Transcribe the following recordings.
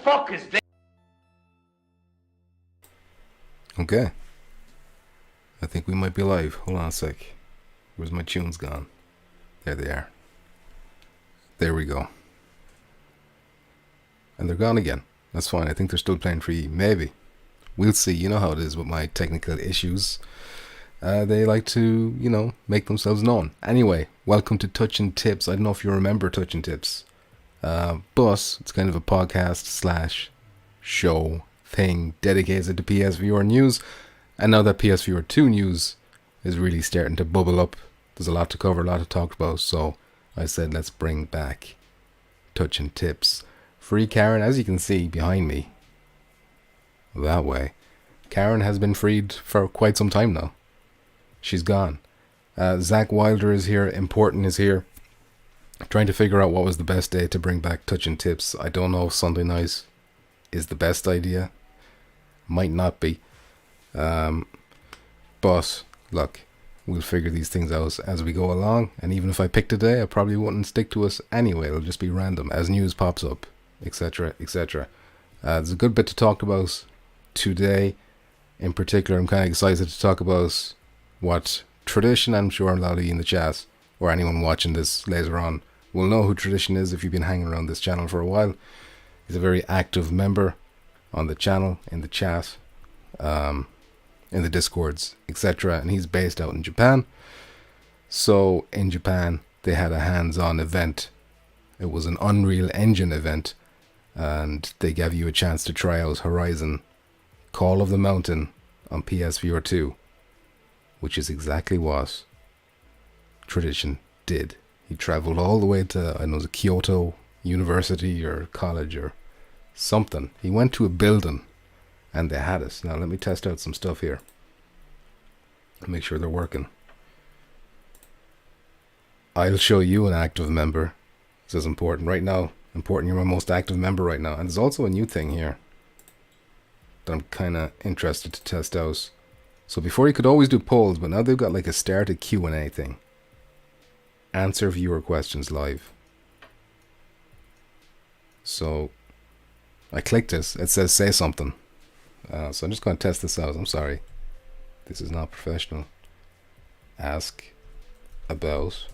fuck is this? Okay. I think we might be live. Hold on a sec. Where's my tunes gone? There they are. There we go. And they're gone again. That's fine. I think they're still playing for you. Maybe. We'll see. You know how it is with my technical issues. They like to, make themselves known. Anyway, welcome to Touching Tips. I don't know if you remember Touching Tips. But it's kind of a podcast / show thing dedicated to PSVR news. And now that PSVR 2 news is really starting to bubble up, there's a lot to cover, a lot to talk about. So I said, let's bring back Touching Tips. Free Karen, as you can see behind me, that way. Karen has been freed for quite some time now. She's gone. Zach Wilder is here. Important is here. Trying to figure out what was the best day to bring back Touching Tips. I don't know if Sunday night is the best idea. Might not be. But look, we'll figure these things out as we go along. And even if I picked a day, I probably wouldn't stick to it anyway. It'll just be random as news pops up, etc., etc. There's a good bit to talk about today. In particular, I'm kind of excited to talk about what Tradition, I'm sure a lot of you in the chat, or anyone watching this later on, will know who Tradition is if you've been hanging around this channel for a while. He's a very active member on the channel, in the chat, in the discords, etc. And he's based out in Japan. So in Japan, they had a hands-on event. It was an Unreal Engine event, and they gave you a chance to try out Horizon Call of the Mountain on PSVR 2, which is exactly what Tradition did. He traveled all the way to, I don't know, Kyoto University or college or something. He went to a building and they had it. Now let me test out some stuff here. Make sure they're working. I'll show you an active member. This is important right now. Important, you're my most active member right now. And there's also a new thing here that I'm kind of interested to test out. So before you could always do polls, but now they've got like a started Q&A thing. Answer viewer questions live. So I clicked it. It says say something. So I'm just going to test this out. I'm sorry. This is not professional. Ask about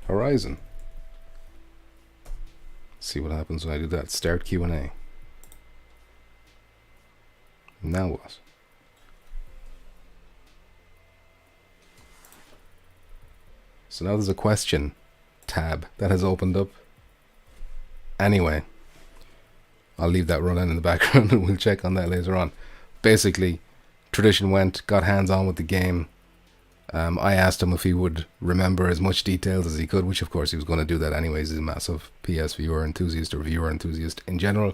Horizon. See what happens when I do that. Start Q&A. Now what? So now there's a question tab that has opened up. Anyway, I'll leave that running in the background and we'll check on that later on. Basically, Tradition went, got hands-on with the game. I asked him if he would remember as much details as he could, which of course he was going to do that anyways. He's a massive PSVR enthusiast or viewer enthusiast in general.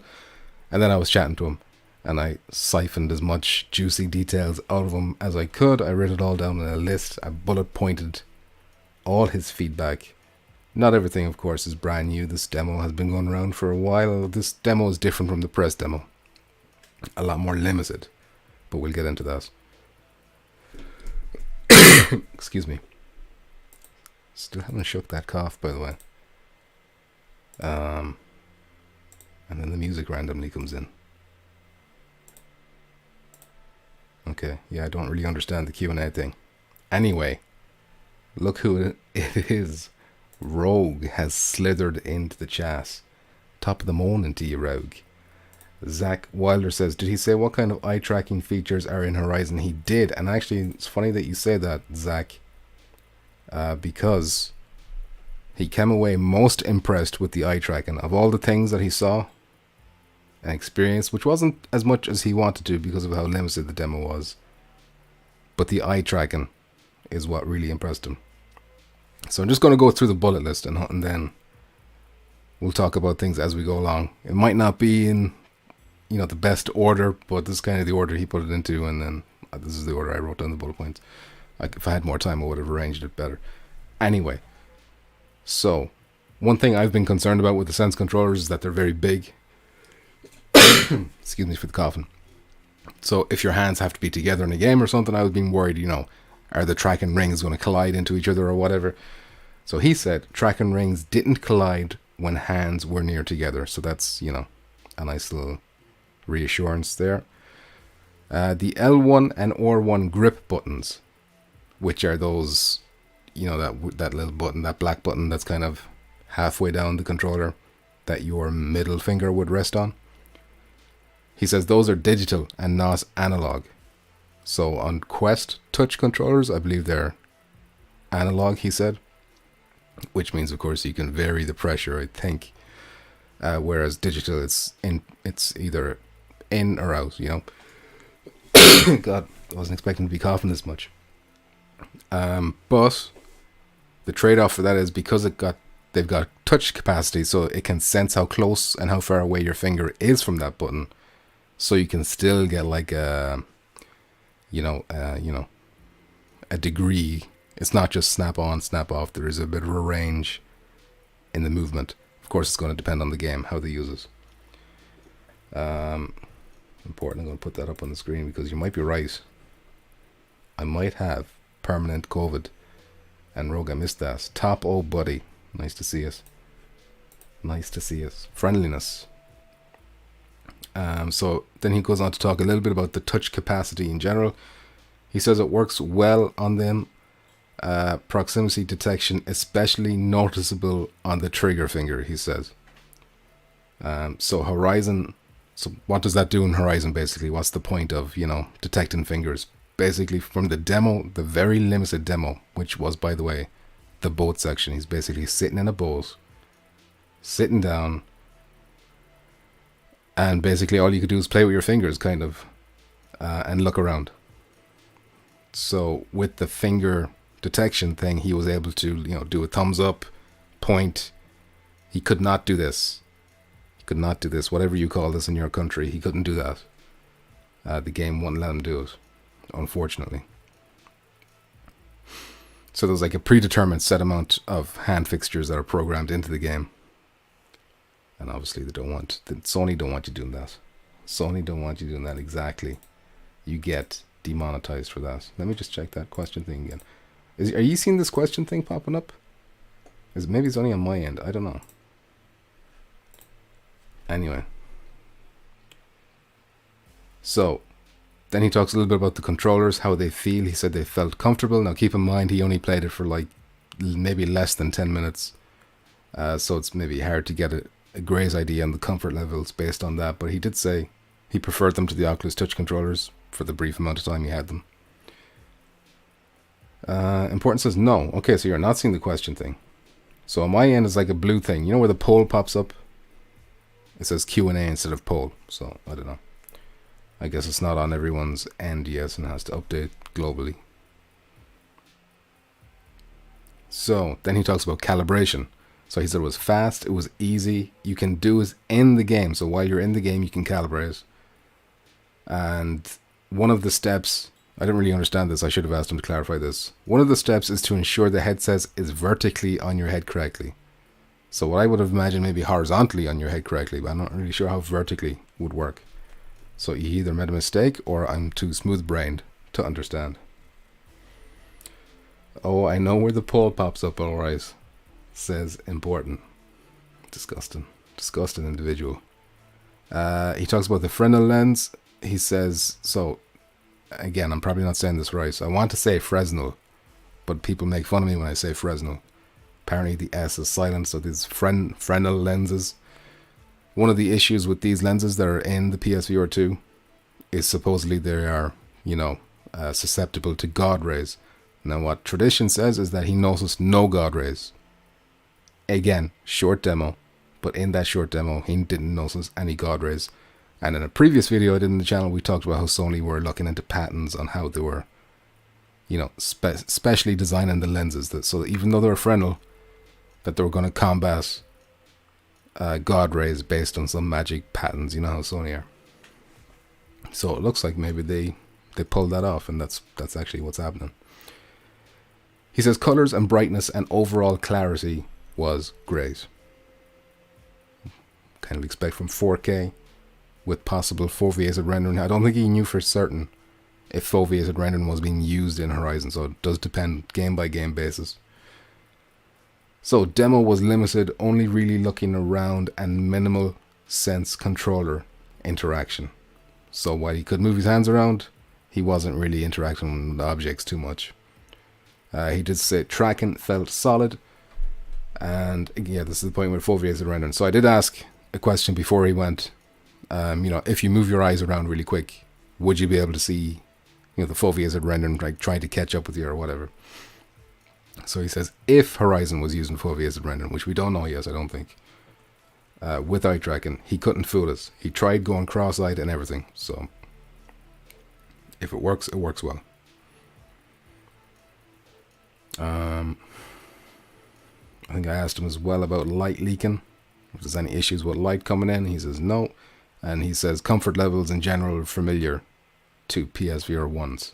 And then I was chatting to him, and I siphoned as much juicy details out of him as I could. I wrote it all down in a list. I bullet pointed all his feedback. Not everything, of course, is brand new. This demo has been going around for a while. This demo is different from the press demo. A lot more limited, but we'll get into that. Excuse me. Still haven't shook that cough, by the way. And then the music randomly comes in. Okay, yeah, I don't really understand the Q&A thing. Anyway, look who it is. Rogue has slithered into the chat. Top of the morning to you, Rogue. Zach Wilder says, did he say what kind of eye tracking features are in Horizon? He did, and actually it's funny that you say that, Zach, because he came away most impressed with the eye tracking of all the things that he saw and experienced, which wasn't as much as he wanted to because of how limited the demo was, but the eye tracking is what really impressed him. So I'm just going to go through the bullet list and then we'll talk about things as we go along. It might not be in the best order, but this is kind of the order he put it into, and then this is the order I wrote down the bullet points. If I had more time, I would have arranged it better. Anyway, so one thing I've been concerned about with the Sense controllers is that they're very big. Excuse me for the coughing. So if your hands have to be together in a game or something, I was being worried, are the tracking rings going to collide into each other or whatever? So he said tracking rings didn't collide when hands were near together. So that's, a nice little reassurance there. The L1 and R1 grip buttons, which are those, that little button, that black button that's kind of halfway down the controller that your middle finger would rest on. He says those are digital and not analog. So on Quest touch controllers, I believe they're analog, he said. Which means, of course, you can vary the pressure, I think. Whereas digital, it's either in or out, God, I wasn't expecting to be coughing this much. But the trade-off for that is because they've got touch capacity, so it can sense how close and how far away your finger is from that button, so you can still get like a degree. It's not just snap on, snap off. There is a bit of a range in the movement. Of course, it's going to depend on the game, how they use it. Important. I'm going to put that up on the screen because you might be right. I might have permanent COVID. And Rogue, I missed that. Top old buddy. Nice to see us. Nice to see us. Friendliness. So then he goes on to talk a little bit about the touch capacity in general. He says it works well on them. Proximity detection, especially noticeable on the trigger finger, he says. So Horizon, so what does that do in Horizon basically? What's the point of, detecting fingers? Basically from the demo, the very limited demo, which was, by the way, the boat section. He's basically sitting in a boat, sitting down, and basically all you could do is play with your fingers, kind of, and look around. So with the finger detection thing, he was able to, do a thumbs up, point. He could not do this. He could not do this. Whatever you call this in your country, he couldn't do that. The game wouldn't let him do it, unfortunately. So there's like a predetermined set amount of hand fixtures that are programmed into the game. And obviously Sony don't want you doing that. Sony don't want you doing that, exactly. You get demonetized for that. Let me just check that question thing again. Are you seeing this question thing popping up? Maybe it's only on my end. I don't know. Anyway. So, then he talks a little bit about the controllers, how they feel. He said they felt comfortable. Now keep in mind, he only played it for like maybe less than 10 minutes. So it's maybe hard to get a great idea on the comfort levels based on that. But he did say he preferred them to the Oculus Touch controllers for the brief amount of time he had them. Important says no. Okay, so you're not seeing the question thing. So on my end is like a blue thing. You know where the poll pops up? It says Q&A instead of poll. So I don't know. I guess it's not on everyone's end yet and has to update globally. So then he talks about calibration. So he said it was fast, it was easy. You can do it in the game. So while you're in the game, you can calibrate. And one of the steps, I didn't really understand this. I should have asked him to clarify this. One of the steps is to ensure the headset is vertically on your head correctly. So what I would have imagined maybe horizontally on your head correctly, but I'm not really sure how vertically would work. So he either made a mistake or I'm too smooth-brained to understand. Oh, I know where the poll pops up, alright. Says important. Disgusting. Disgusting individual. He talks about the Fresnel lens. He says, so, again, I'm probably not saying this right. So I want to say Fresnel, but people make fun of me when I say Fresnel. Apparently the S is silent, so these Fresnel lenses. One of the issues with these lenses that are in the PSVR 2 is supposedly they are, susceptible to God rays. Now what tradition says is that he noticed no God rays. Again, short demo, but in that short demo, he didn't notice any God rays. And in a previous video I did in the channel, we talked about how Sony were looking into patents on how they were, specially designing the lenses. So that even though they were Fresnel, that they were going to combat God rays based on some magic patterns. You know how Sony are. So it looks like maybe they pulled that off, and that's actually what's happening. He says colors and brightness and overall clarity was great. Kind of expect from 4K with possible foveated rendering. I don't think he knew for certain if foveated rendering was being used in Horizon, so it does depend game by game basis. So demo was limited, only really looking around and minimal sense controller interaction. So while he could move his hands around, he wasn't really interacting with objects too much. He did say tracking felt solid. And yeah, this is the point where foveated rendering. So I did ask a question before he went, if you move your eyes around really quick, would you be able to see, the foveated rendering, like trying to catch up with you or whatever? So he says, if Horizon was using foveated rendering, which we don't know yet, I don't think, with eye tracking, he couldn't fool us. He tried going cross-eyed and everything. So if it works well. I think I asked him as well about light leaking. If there's any issues with light coming in, he says no. And he says comfort levels in general are familiar to PSVR 1's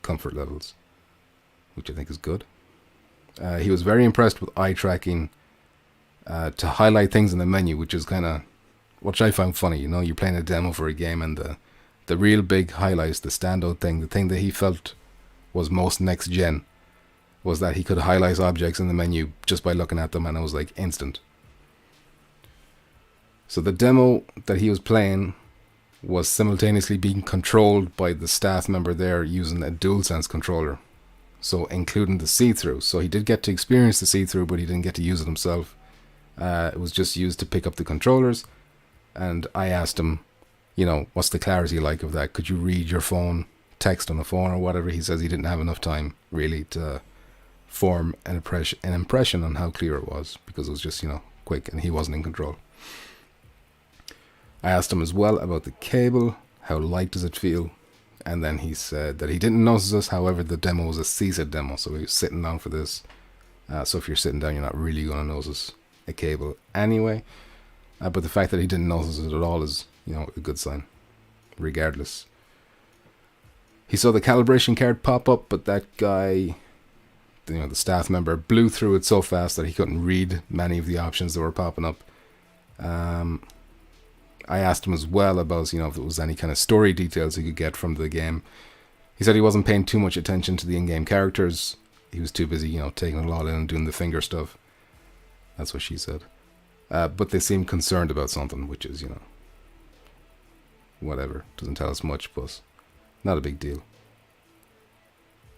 comfort levels, which I think is good. He was very impressed with eye tracking to highlight things in the menu, which I found funny. You're playing a demo for a game, and the real big highlights, the standout thing, the thing that he felt was most next gen, was that he could highlight objects in the menu just by looking at them, and it was like instant. So the demo that he was playing was simultaneously being controlled by the staff member there using a DualSense controller, so including the see-through. So he did get to experience the see-through, but he didn't get to use it himself. It was just used to pick up the controllers, and I asked him, what's the clarity like of that? Could you read your phone, text on the phone or whatever? He says he didn't have enough time really to form an impression on how clear it was, because it was just, quick, and he wasn't in control. I asked him as well about the cable, how light does it feel? And then he said that he didn't notice this, however the demo was a seated demo, so he was sitting down for this. So if you're sitting down, you're not really going to notice a cable anyway. But the fact that he didn't notice it at all is, a good sign, regardless. He saw the calibration card pop up, but that guy, the staff member, blew through it so fast that he couldn't read many of the options that were popping up. I asked him as well about, if there was any kind of story details he could get from the game. He said he wasn't paying too much attention to the in-game characters. He was too busy, taking it all in and doing the finger stuff. That's what she said. But they seemed concerned about something, which is, whatever. Doesn't tell us much, but not a big deal.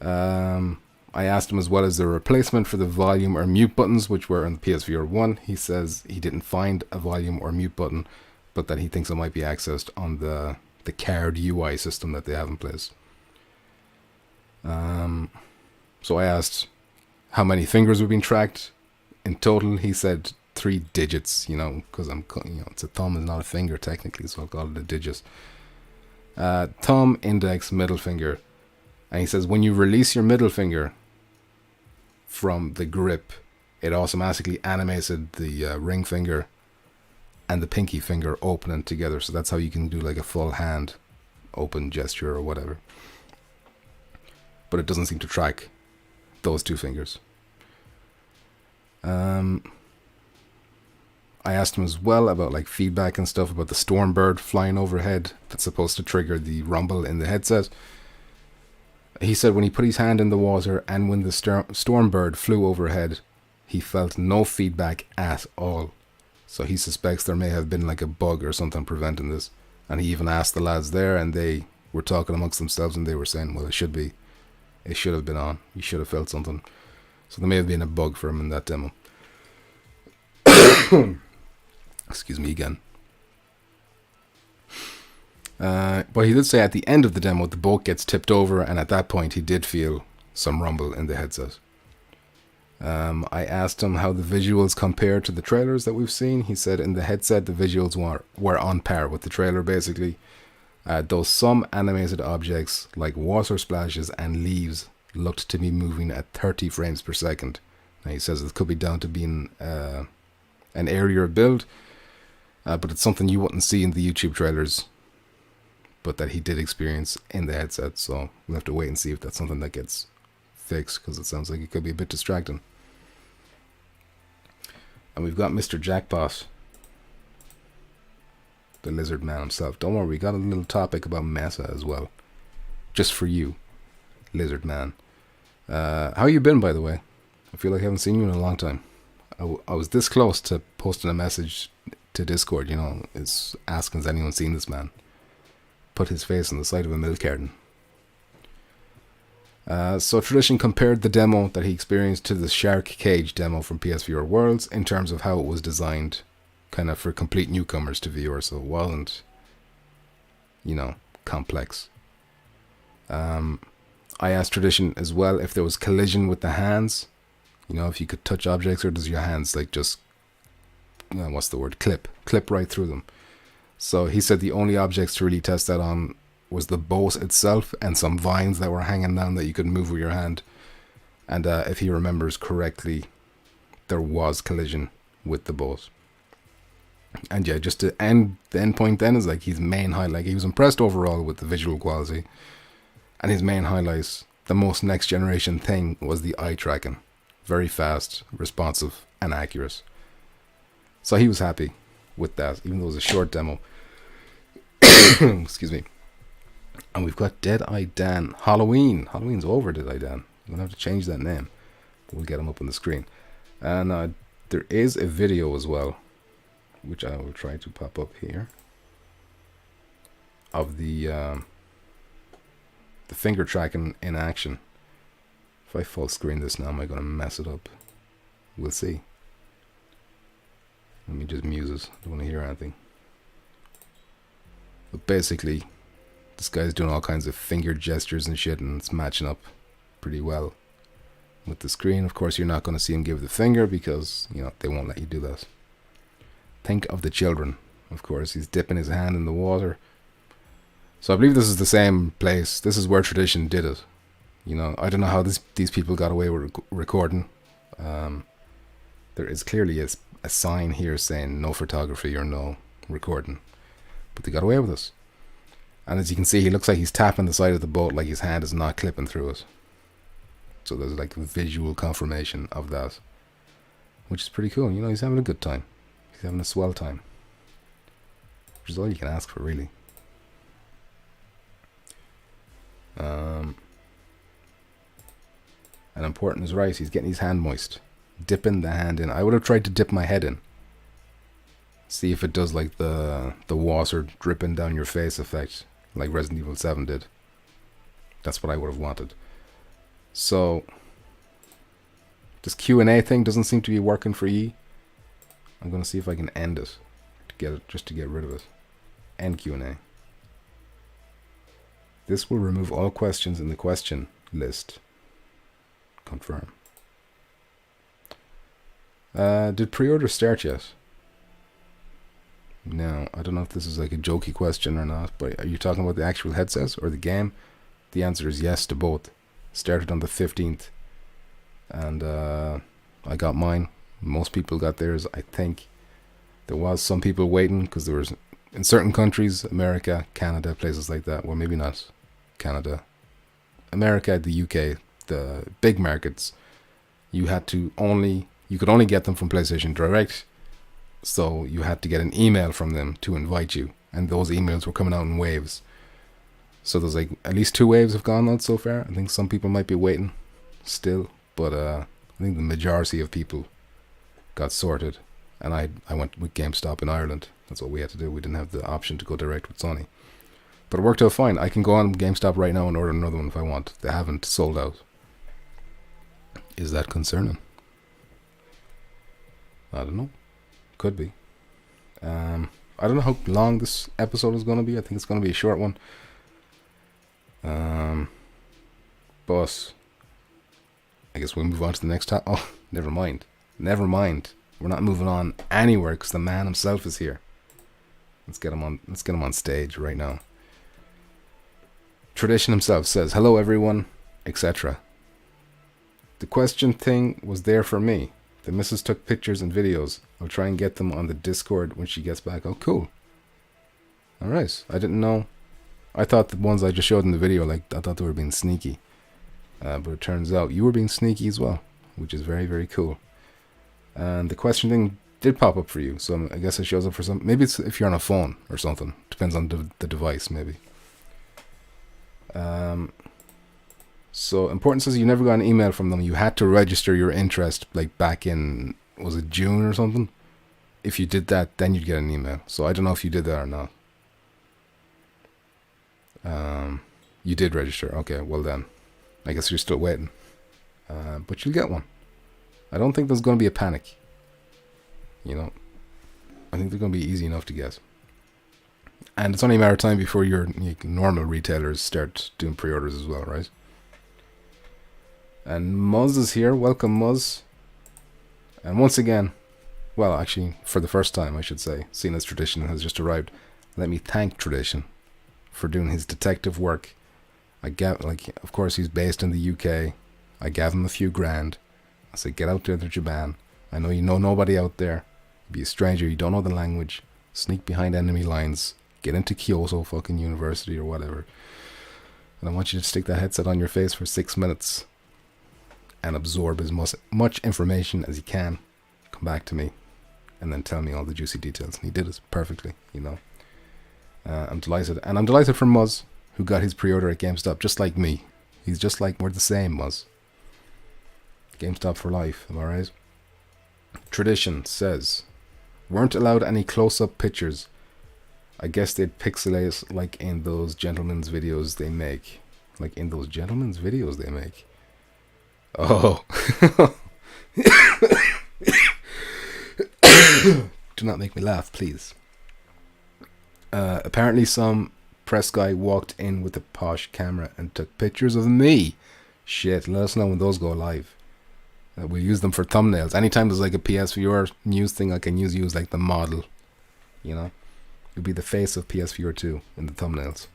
I asked him as well, is there a replacement for the volume or mute buttons, which were on the PSVR 1. He says he didn't find a volume or mute button, but that he thinks it might be accessed on the card UI system that they have in place. So I asked how many fingers were being tracked in total. He said 3 digits, because it's a thumb, is not a finger technically, so I'll call it a digit. Thumb, index, middle finger. And he says when you release your middle finger from the grip, it automatically animated the ring finger and the pinky finger opening together. So that's how you can do like a full hand open gesture or whatever. But it doesn't seem to track those 2 fingers. I asked him as well about like feedback and stuff about the storm bird flying overhead that's supposed to trigger the rumble in the headset. He said when he put his hand in the water and when the storm bird flew overhead, he felt no feedback at all. So he suspects there may have been like a bug or something preventing this. And he even asked the lads there, and they were talking amongst themselves, and they were saying, well, it should have been on. He should have felt something. So there may have been a bug for him in that demo. Excuse me again. But he did say at the end of the demo, the boat gets tipped over, and at that point he did feel some rumble in the headset. I asked him how the visuals compare to the trailers that we've seen. He said in the headset the visuals were on par with the trailer basically. Though some animated objects like water splashes and leaves looked to be moving at 30 frames per second. Now he says it could be down to being an airier build, but it's something you wouldn't see in the YouTube trailers, but that he did experience in the headset. So we'll have to wait and see if that's something that gets fixed, because it sounds like it could be a bit distracting. And we've got Mr. Jackpot, the lizard man himself. Don't worry, we got a little topic about Mesa as well, just for you, lizard man. How you been, by the way? I feel like I haven't seen you in a long time. I was this close to posting a message to Discord, is asking, has anyone seen this man? put his face on the side of a milk carton. So Tradition compared the demo that he experienced to the Shark Cage demo from PSVR Worlds in terms of how it was designed kind of for complete newcomers to VR, so it wasn't, you know, complex. I asked Tradition as well if there was collision with the hands, you know, if you could touch objects, or does your hands like just, what's the word, clip right through them. So he said the only objects to really test that on was the boat itself and some vines that were hanging down that you could move with your hand. And if he remembers correctly, there was collision with the boat. And yeah, just to end, the end point then is like his main highlight. He was impressed overall with the visual quality. And his main highlights, the most next generation thing, was the eye tracking. Very fast, responsive, and accurate. So he was happy with that, even though it was a short demo. Excuse me. And we've got Dead-Eye Dan. Halloween's over, Dead-Eye Dan. I'm going to have to change that name. We'll get him up on the screen. And there is a video as well, which I will try to pop up here, of the finger tracking in action. If I full screen this now, am I going to mess it up? We'll see. Let me just muse it. I don't want to hear anything. But basically, this guy's doing all kinds of finger gestures and shit, and it's matching up pretty well with the screen. Of course, you're not going to see him give the finger because, you know, they won't let you do that. Think of the children. Of course, he's dipping his hand in the water. So I believe this is the same place. This is where Tradition did it. You know, I don't know how these people got away with recording. There is clearly a sign here saying no photography or no recording. But they got away with this. And as you can see, he looks like he's tapping the side of the boat like his hand is not clipping through it. So there's like visual confirmation of that, which is pretty cool. You know, he's having a good time. He's having a swell time, which is all you can ask for, really. And important is right. He's getting his hand moist, dipping the hand in. I would have tried to dip my head in, see if it does like the water dripping down your face effect, like Resident Evil 7 did. That's what I would have wanted. So this Q&A thing doesn't seem to be working for ye. I'm gonna see if I can end it to get it, just to get rid of it. End Q&A. This will remove all questions in the question list. Confirm. Did pre-order start yet? No, I don't know if this is like a jokey question or not, but are you talking about the actual headsets or the game? The answer is yes to both. Started on the 15th, and I got mine. Most people got theirs. I think there was some people waiting because there was, in certain countries, America, Canada, places like that. Well, maybe not Canada, America, the UK, the big markets. You could only get them from PlayStation Direct. So you had to get an email from them to invite you, and those emails were coming out in waves. So there's like at least 2 waves have gone out so far. I think some people might be waiting still, but I think the majority of people got sorted. And I went with GameStop in Ireland. That's what we had to do. We didn't have the option to go direct with Sony, but it worked out fine. I can go on GameStop right now and order another one if I want. They haven't sold out. Is that concerning? I don't know. Could be. I don't know how long this episode is going to be. I think it's going to be a short one. But I guess we'll move on to the next topic. Oh, never mind. We're not moving on anywhere because the man himself is here. Let's get him on stage right now. Tradition himself says, "Hello everyone, etc. The question thing was there for me. The missus took pictures and videos. I'll try and get them on the Discord when she gets back." Oh, cool. Alright, I didn't know. I thought the ones I just showed in the video, like, I thought they were being sneaky. But it turns out you were being sneaky as well, which is very, very cool. And the question thing did pop up for you, so I guess it shows up for some. Maybe it's if you're on a phone or something. Depends on the device, maybe. So Important says you never got an email from them. You had to register your interest like back in, was it June or something? If you did that, then you'd get an email. So I don't know if you did that or not. You did register. Okay, well then. I guess you're still waiting. But you'll get one. I don't think there's going to be a panic. You know, I think they're going to be easy enough to get. And it's only a matter of time before your normal retailers start doing pre-orders as well, right? And Muzz is here. Welcome, Muzz. And once again, well, actually, for the first time, I should say, seeing as Tradition has just arrived, let me thank Tradition for doing his detective work. Of course, he's based in the UK. I gave him a few grand. I said, get out there to Japan. I know you know nobody out there. Be a stranger, you don't know the language. Sneak behind enemy lines. Get into Kyoto fucking university or whatever. And I want you to stick that headset on your face for 6 minutes. And absorb as much information as you can. Come back to me. And then tell me all the juicy details. And he did it perfectly, you know. I'm delighted. And I'm delighted for Muzz, who got his pre-order at GameStop, just like me. He's just like, we're the same, Muzz. GameStop for life, am I right? Tradition says, weren't allowed any close-up pictures. I guess they'd pixelate like in those gentlemen's videos they make. Like in those gentlemen's videos they make. Oh. Do not make me laugh, please. Apparently some press guy walked in with a posh camera and took pictures of me. Shit, let us know when those go live. We'll use them for thumbnails. Anytime there's like a PSVR news thing, I can use you as like the model. You know? You'll be the face of PSVR 2 in the thumbnails.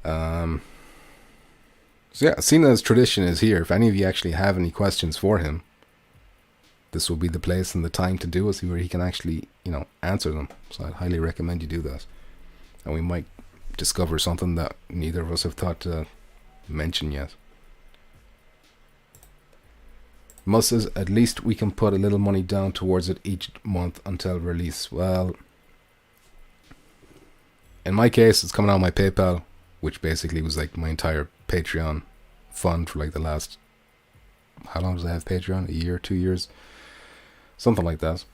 So yeah, seeing as Tradition is here, if any of you actually have any questions for him, this will be the place and the time to do it, where he can actually, you know, answer them. So I'd highly recommend you do that. And we might discover something that neither of us have thought to mention yet. Mus says, at least we can put a little money down towards it each month until release. Well, in my case, it's coming out of my PayPal, which basically was like my entire Patreon fund for like the last, how long does I have Patreon? A year, 2 years? Something like that.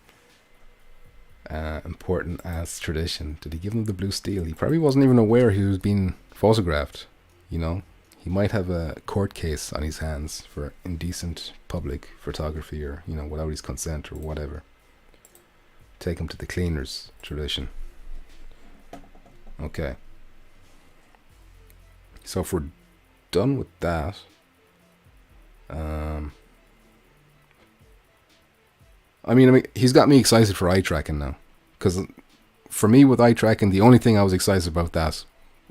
Important as Tradition. Did he give him the blue steel? He probably wasn't even aware he was being photographed, you know? He might have a court case on his hands for indecent public photography, or, you know, without his consent or whatever. Take him to the cleaners, Tradition. Okay. So if we're done with that, I mean, he's got me excited for eye tracking now. Because for me, with eye tracking, the only thing I was excited about that,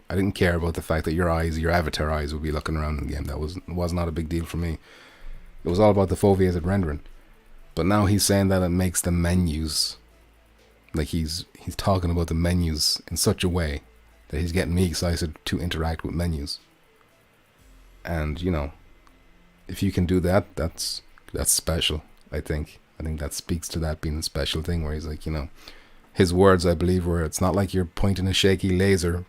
I didn't care about the fact that your avatar eyes would be looking around in the game. That was not a big deal for me. It was all about the foveated rendering. But now he's saying that it makes the menus, like he's talking about the menus in such a way that he's getting me excited to interact with menus. And, you know, if you can do that, that's special, I think. I think that speaks to that being a special thing, where he's like, you know, his words, I believe, where it's not like you're pointing a shaky laser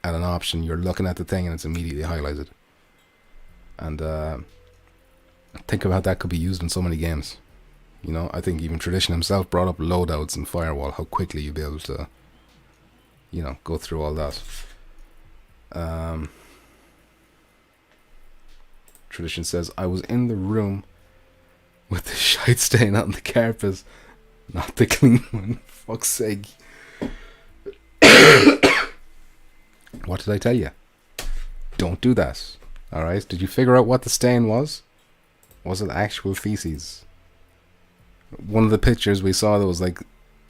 at an option. You're looking at the thing and it's immediately highlighted. And think of how that could be used in so many games. You know, I think even Tradition himself brought up loadouts in Firewall, how quickly you'd be able to, you know, go through all that. Tradition says, I was in the room with the shite stain on the carpet, not the clean one. Fuck's sake. What did I tell you? Don't do that. Alright? Did you figure out what the stain was? Was it actual feces? One of the pictures we saw, there was like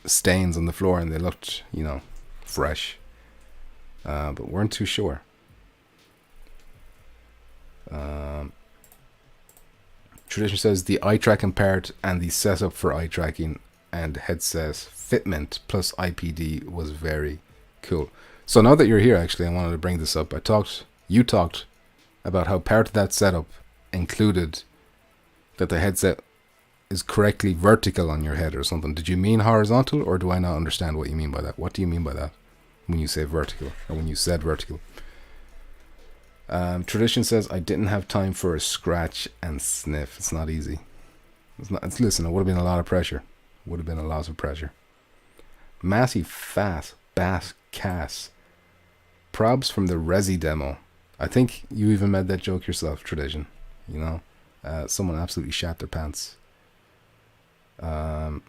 stains on the floor and they looked, you know, fresh. But weren't too sure. Tradition says the eye tracking part and the setup for eye tracking and headset fitment plus IPD was very cool. So now that you're here, actually, I wanted to bring this up. You talked about how part of that setup included that the headset is correctly vertical on your head or something. Did you mean horizontal, or do I not understand what you mean by that? What do you mean by that when you say vertical, or when you said vertical? Tradition says, I didn't have time for a scratch and sniff. It's not easy. Listen, it would have been a lot of pressure. Would have been a lot of pressure. Massive fast bass Cass probs from the Resi demo. I think you even made that joke yourself, Tradition. You know, someone absolutely shat their pants. Or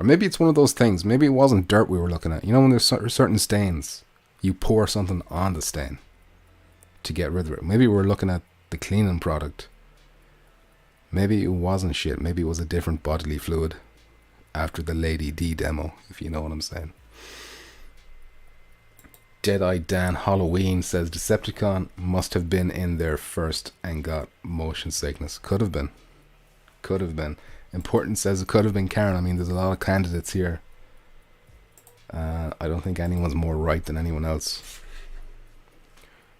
maybe it's one of those things. Maybe it wasn't dirt we were looking at. You know, when there's certain stains, you pour something on the stain to get rid of it. Maybe we're looking at the cleaning product. Maybe it wasn't shit. Maybe it was a different bodily fluid after the Lady D demo, if you know what I'm saying. Deadeye Dan Halloween says Decepticon must have been in there first and got motion sickness. Could have been. Could have been. Important says it could have been Karen. I mean, there's a lot of candidates here. I don't think anyone's more right than anyone else.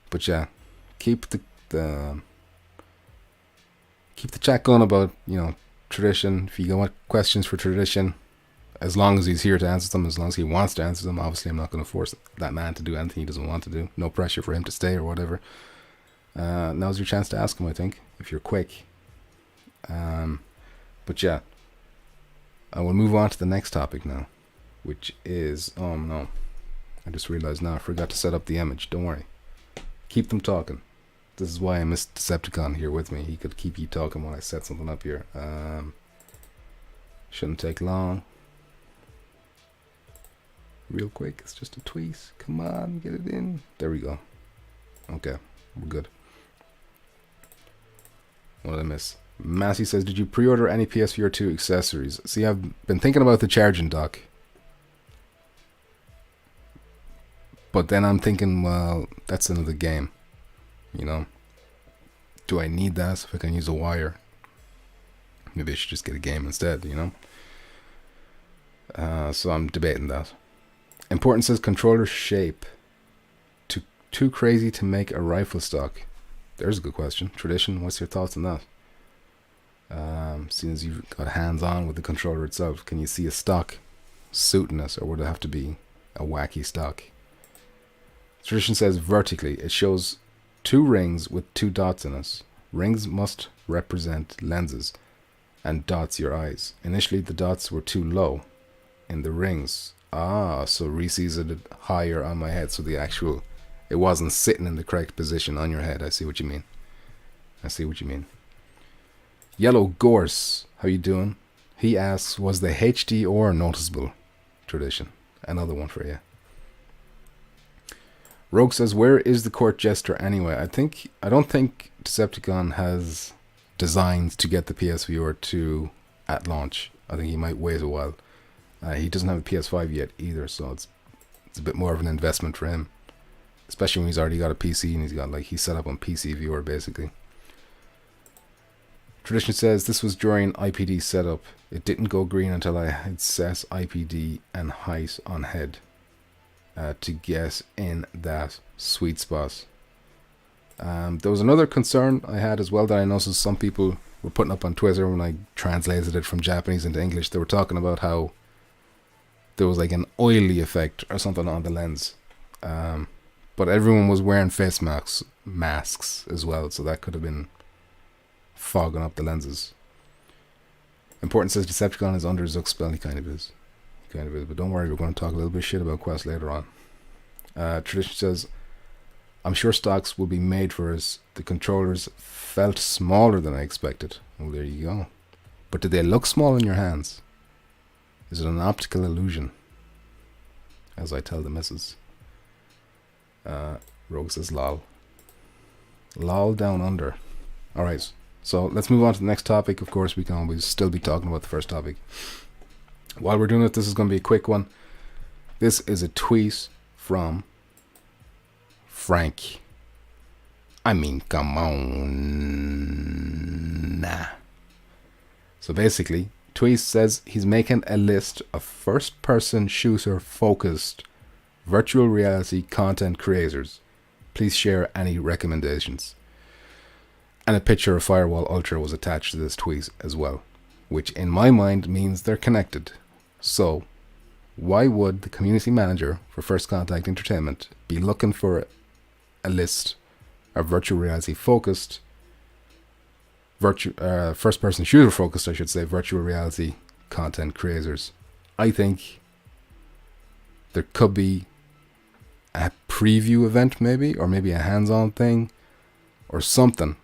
But yeah, keep the chat going about, you know, Tradition. If you got questions for Tradition, as long as he's here to answer them, as long as he wants to answer them. Obviously, I'm not going to force that man to do anything he doesn't want to do. No pressure for him to stay or whatever. Now's your chance to ask him, I think, if you're quick. But yeah, I will move on to the next topic now, which is, oh no, I just realized now I forgot to set up the image. Don't worry. Keep them talking. This is why I missed Decepticon here with me. He could keep you talking while I set something up here. Shouldn't take long. Real quick, it's just a tweet. Come on, get it in. There we go. Okay, we're good. What did I miss? Massey says, did you pre-order any PSVR 2 accessories? See, I've been thinking about the charging dock. But then I'm thinking, well, that's another game. You know? Do I need that if I can use a wire? Maybe I should just get a game instead, you know? So I'm debating that. Important says, controller shape. Too crazy to make a rifle stock. There's a good question. Tradition, what's your thoughts on that? Seeing as you've got hands-on with the controller itself, can you see a stock suiting us, or would it have to be a wacky stock? Tradition says vertically. It shows 2 rings with 2 dots in us. Rings must represent lenses, and dots your eyes. Initially, the dots were too low in the rings. So Reese's it higher on my head, so it wasn't sitting in the correct position on your head. I see what you mean. Yellow Gorse, how you doing? He asks, was the HDR noticeable? Tradition, another one for you. Rogue says, where is the court jester anyway? I don't think Decepticon has designs to get the PSVR 2 at launch. I think he might wait a while. He doesn't have a PS5 yet either, so it's a bit more of an investment for him. Especially when he's already got a PC and he's set up on PC viewer basically. Tradition says this was during IPD setup. It didn't go green until I had set IPD and height on head to get in that sweet spot. There was another concern I had as well that I noticed some people were putting up on Twitter when I translated it from Japanese into English. They were talking about how there was like an oily effect or something on the lens. But everyone was wearing face masks as well, so that could have been fogging up the lenses. Important says Decepticon is under Zuck's spell. He kind of is. But don't worry, we're going to talk a little bit of shit about Quest later on. Tradition says, I'm sure stocks will be made for us. The controllers felt smaller than I expected. Well, there you go. But did they look small in your hands? Is it an optical illusion? As I tell the missus. Rogue says lol. Lol down under. Alright, so let's move on to the next topic. Of course, we can always still be talking about the first topic. While we're doing it, this is going to be a quick one. This is a tweet from Frank. I mean, come on. Nah. So basically, tweet says he's making a list of first-person shooter focused virtual reality content creators. Please share any recommendations. And a picture of Firewall Ultra was attached to this tweet as well, which in my mind means they're connected. So, why would the community manager for First Contact Entertainment be looking for a list of virtual reality focused, first person shooter focused, I should say, virtual reality content creators? I think there could be a preview event maybe, or maybe a hands-on thing, or something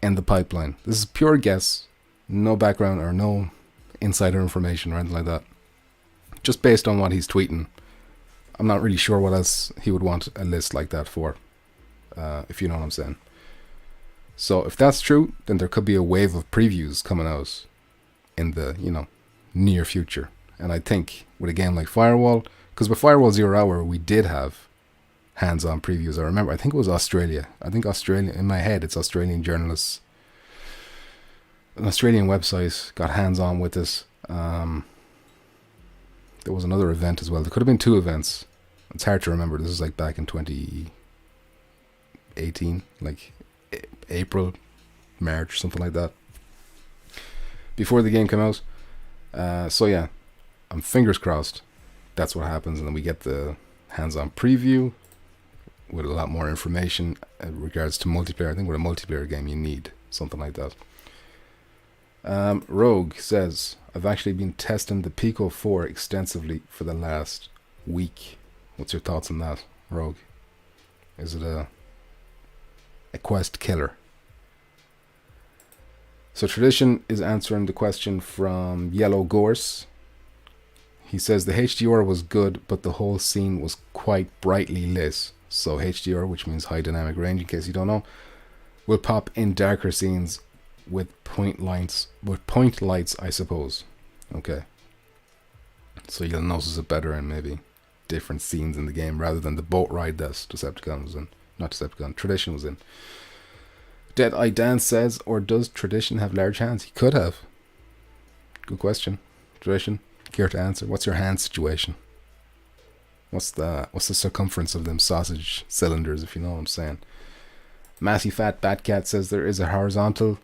in the pipeline. This is pure guess, no background or no insider information or anything like that. Just based on what he's tweeting. I'm not really sure what else he would want a list like that for, if you know what I'm saying. So if that's true, then there could be a wave of previews coming out in the, near future. And I think with a game like Firewall, because with Firewall 0 Hour, we did have hands-on previews. I remember, I think it was Australia. In my head, it's Australian journalists. An Australian website got hands-on with this. There was another event as well. There could have been 2 events. It's hard to remember. This is like back in 2018, like April, March, something like that, before the game came out. So yeah, I'm fingers crossed that's what happens, and then we get the hands-on preview with a lot more information in regards to multiplayer. I think with a multiplayer game you need something like that. Rogue says, I've actually been testing the Pico 4 extensively for the last week. What's your thoughts on that, Rogue? Is it a quest killer? So Tradition is answering the question from Yellow Gorse. He says the HDR was good, but the whole scene was quite brightly lit. So HDR, which means high dynamic range, in case you don't know, will pop in darker scenes with point lights, I suppose. Okay. So you'll notice it better in maybe different scenes in the game rather than the boat ride that Decepticon was in. Not Decepticon, Tradition was in. Dead Eye Dan says, or does Tradition have large hands? He could have. Good question. Tradition, care to answer? What's your hand situation? What's the circumference of them sausage cylinders, if you know what I'm saying? Massey Fat Batcat says there is a horizontal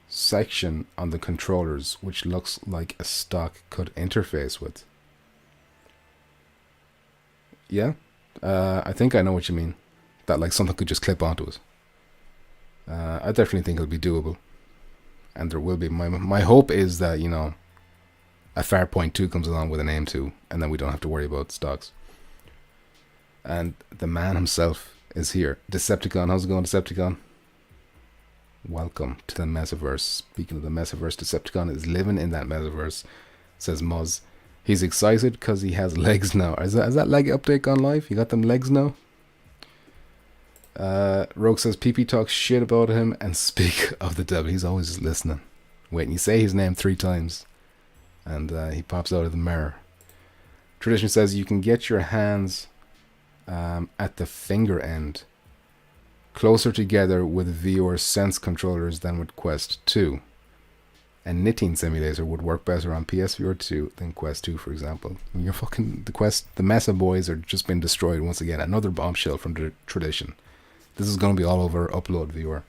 section on the controllers which looks like a stock could interface with. Yeah, I think I know what you mean. That like something could just clip onto it. I definitely think it'll be doable, and there will be. My hope is that a Farpoint 2 comes along with an aim 2, and then we don't have to worry about stocks. And the man himself is here. Decepticon, how's it going, Decepticon? Welcome to the metaverse. Speaking of the metaverse, Decepticon is living in that metaverse, says Muzz. He's excited because he has legs now. Has that leg update gone live? You got them legs now? Rogue says PP talks shit about him and speak of the devil. He's always listening. Wait, and you say his name 3 times and he pops out of the mirror. Tradition says you can get your hands at the finger end closer together with VR Sense controllers than with Quest 2. A knitting simulator would work better on PSVR 2 than Quest 2, for example. You're fucking the Mesa boys are just been destroyed once again. Another bombshell from the Tradition. This is going to be all over Upload VR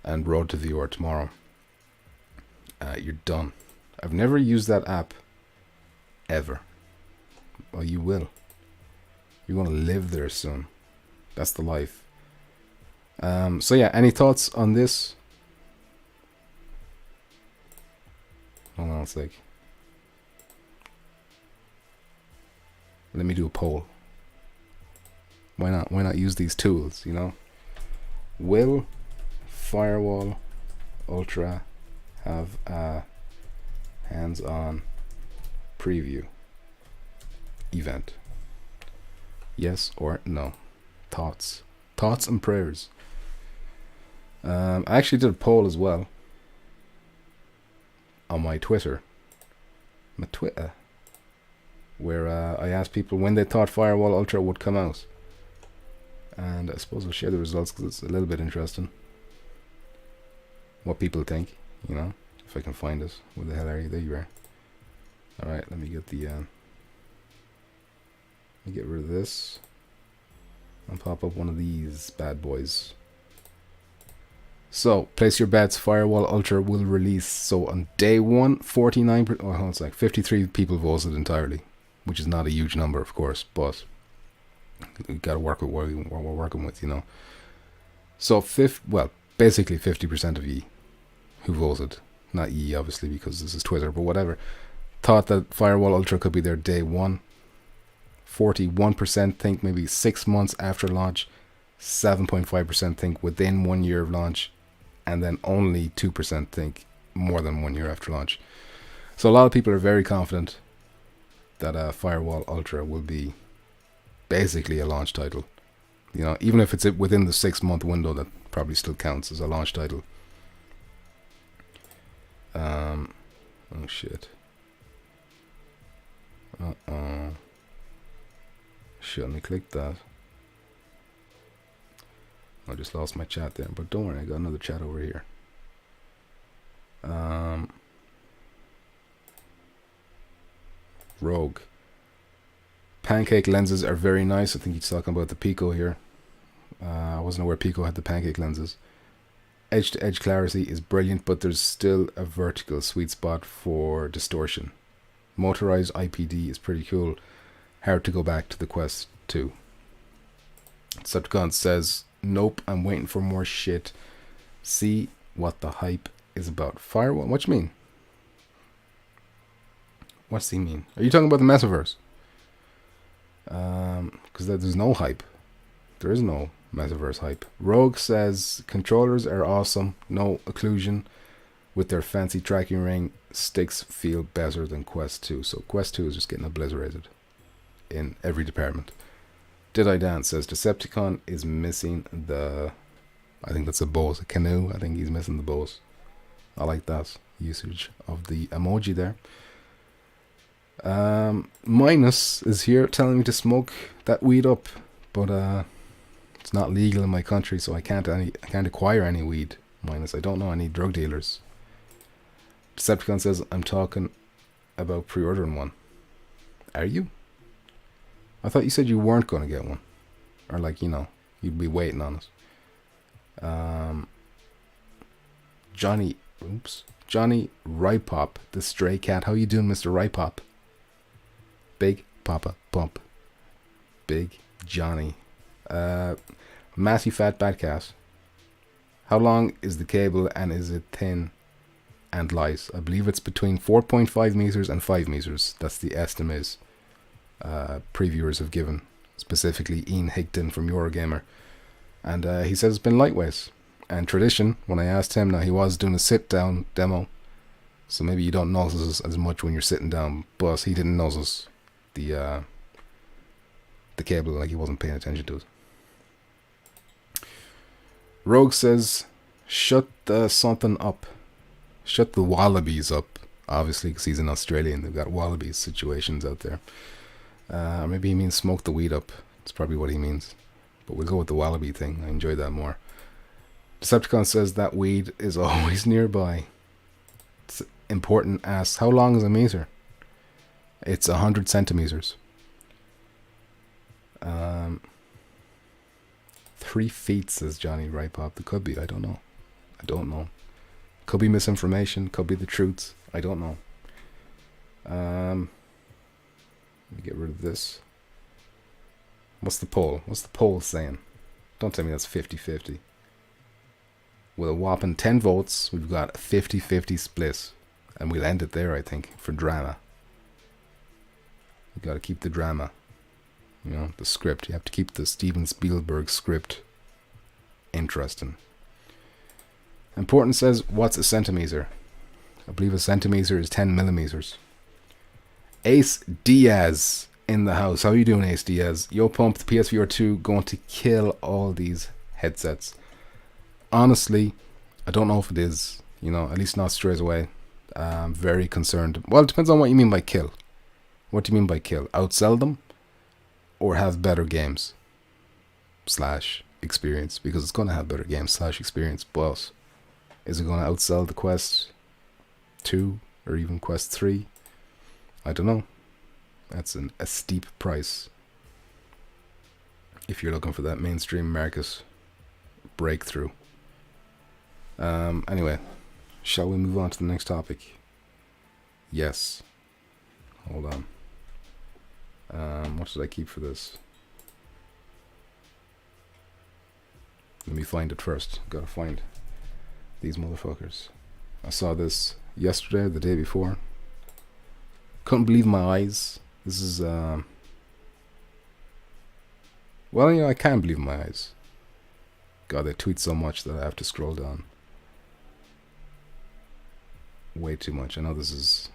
and Road to VR tomorrow. You're done. I've never used that app ever. Well, you will. You're going to live there soon. That's the life. So yeah, any thoughts on this? Hold on a sec. Let me do a poll. Why not? Why not use these tools, Will Firewall Ultra have a hands-on preview event? Yes or no? Thoughts and prayers. I actually did a poll as well on my Twitter, where I asked people when they thought Firewall Ultra would come out. And I suppose I'll share the results because it's a little bit interesting. What people think, if I can find it. Where the hell are you? There you are. Alright, let me get let me get rid of this. And pop up one of these bad boys. So, place your bets. Firewall Ultra will release. So, on day 1, 49%. Oh, it's like 53 people voted entirely. Which is not a huge number, of course, but we got to work with what we're working with, So, basically 50% of ye who voted, not ye obviously because this is Twitter, but whatever, thought that Firewall Ultra could be their day 1. 41% think maybe 6 months after launch, 7.5% think within 1 year of launch, and then only 2% think more than 1 year after launch. So a lot of people are very confident that Firewall Ultra will be basically a launch title. You know, even if it's within the 6 month window, that probably still counts as a launch title. Oh shit. Shit, let me click that. I just lost my chat there, but don't worry, I got another chat over here. Rogue. Pancake lenses are very nice. I think he's talking about the Pico here. I wasn't aware Pico had the pancake lenses. Edge-to-edge clarity is brilliant, but there's still a vertical sweet spot for distortion. Motorized IPD is pretty cool. Hard to go back to the Quest 2. Decepticon says, nope, I'm waiting for more shit. See what the hype is about. Firewall? What you mean? What's he mean? Are you talking about the Metaverse? Because there's no hype. There is no Metaverse hype. Rogue says, controllers are awesome. No occlusion. With their fancy tracking ring, sticks feel better than Quest 2. So Quest 2 is just getting obliterated in every department. Did I Dance says, Decepticon is missing the... I think that's a boat, a canoe. I think he's missing the boat. I like that usage of the emoji there. Minus is here telling me to smoke that weed up, but it's not legal in my country, so I can't acquire any weed. Minus, I don't know any drug dealers. Decepticon says, I'm talking about pre-ordering one. Are you? I thought you said you weren't going to get one. Or like, you know, you'd be waiting on it. Johnny Rypop, the stray cat. How you doing, Mr. Rypop? Big Papa Pump. Big Johnny. Matty Fat Bad Cat. How long is the cable and is it thin and light? I believe it's between 4.5 meters and 5 meters. That's the estimate previewers have given. Specifically Ian Higton from Eurogamer. And he says it's been lightweight. And Tradition, when I asked him, now he was doing a sit-down demo. So maybe you don't notice as much when you're sitting down. But he didn't notice the cable, like he wasn't paying attention to it. Rogue says, shut the something up. Shut the wallabies up. Obviously, because he's in Australia and they've got wallabies situations out there. Maybe he means smoke the weed up. That's probably what he means. But we'll go with the wallaby thing. I enjoy that more. Decepticon says that weed is always nearby. It's important. Asks, how long is a meter? It's 100 centimeters. 3 feet, says Johnny Rypop. It could be. I don't know. Could be misinformation. Could be the truth. I don't know. Let me get rid of this. What's the poll? What's the poll saying? Don't tell me that's 50-50. With a whopping 10 votes, we've got a 50-50 split. And we'll end it there, I think, for drama. You gotta keep the drama. You know, the script. You have to keep the Steven Spielberg script interesting. Important says, what's a centimeter? I believe a centimeter is 10 millimeters. Ace Diaz in the house. How you doing, Ace Diaz? Yo, Pump, the PSVR 2 going to kill all these headsets. Honestly, I don't know if it is. You know, at least not straight away. I'm very concerned. Well, it depends on what you mean by kill. What do you mean by kill? Outsell them? Or have better games? / experience. Because it's going to have better games / experience. But is it going to outsell the Quest 2 or even Quest 3? I don't know. That's a steep price if you're looking for that mainstream market breakthrough. Anyway, shall we move on to the next topic? Yes. Hold on. What should I keep for this? Let me find it first. Gotta find these motherfuckers. I saw this yesterday or the day before. Couldn't believe my eyes. This is Well, I can't believe my eyes. God, they tweet so much that I have to scroll down. Way too much. I know this is,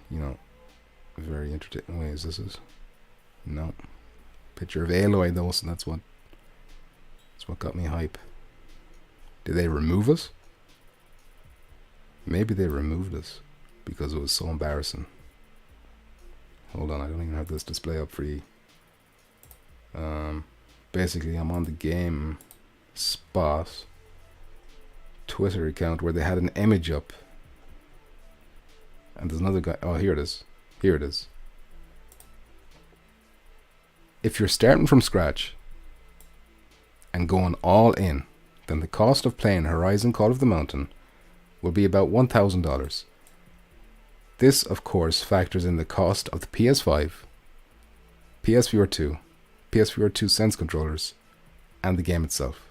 very entertaining. Wait, is this it? No. Picture of Aloy though, so that's what got me hype. Did they remove us? Maybe they removed us because it was so embarrassing. Hold on, I don't even have this display up for you. Basically, I'm on the game spot Twitter account where they had an image up. And there's another guy. Oh, here it is. Here it is. If you're starting from scratch and going all in, then the cost of playing Horizon Call of the Mountain will be about $1,000. This, of course, factors in the cost of the PS5, PSVR 2, PSVR 2 Sense controllers, and the game itself.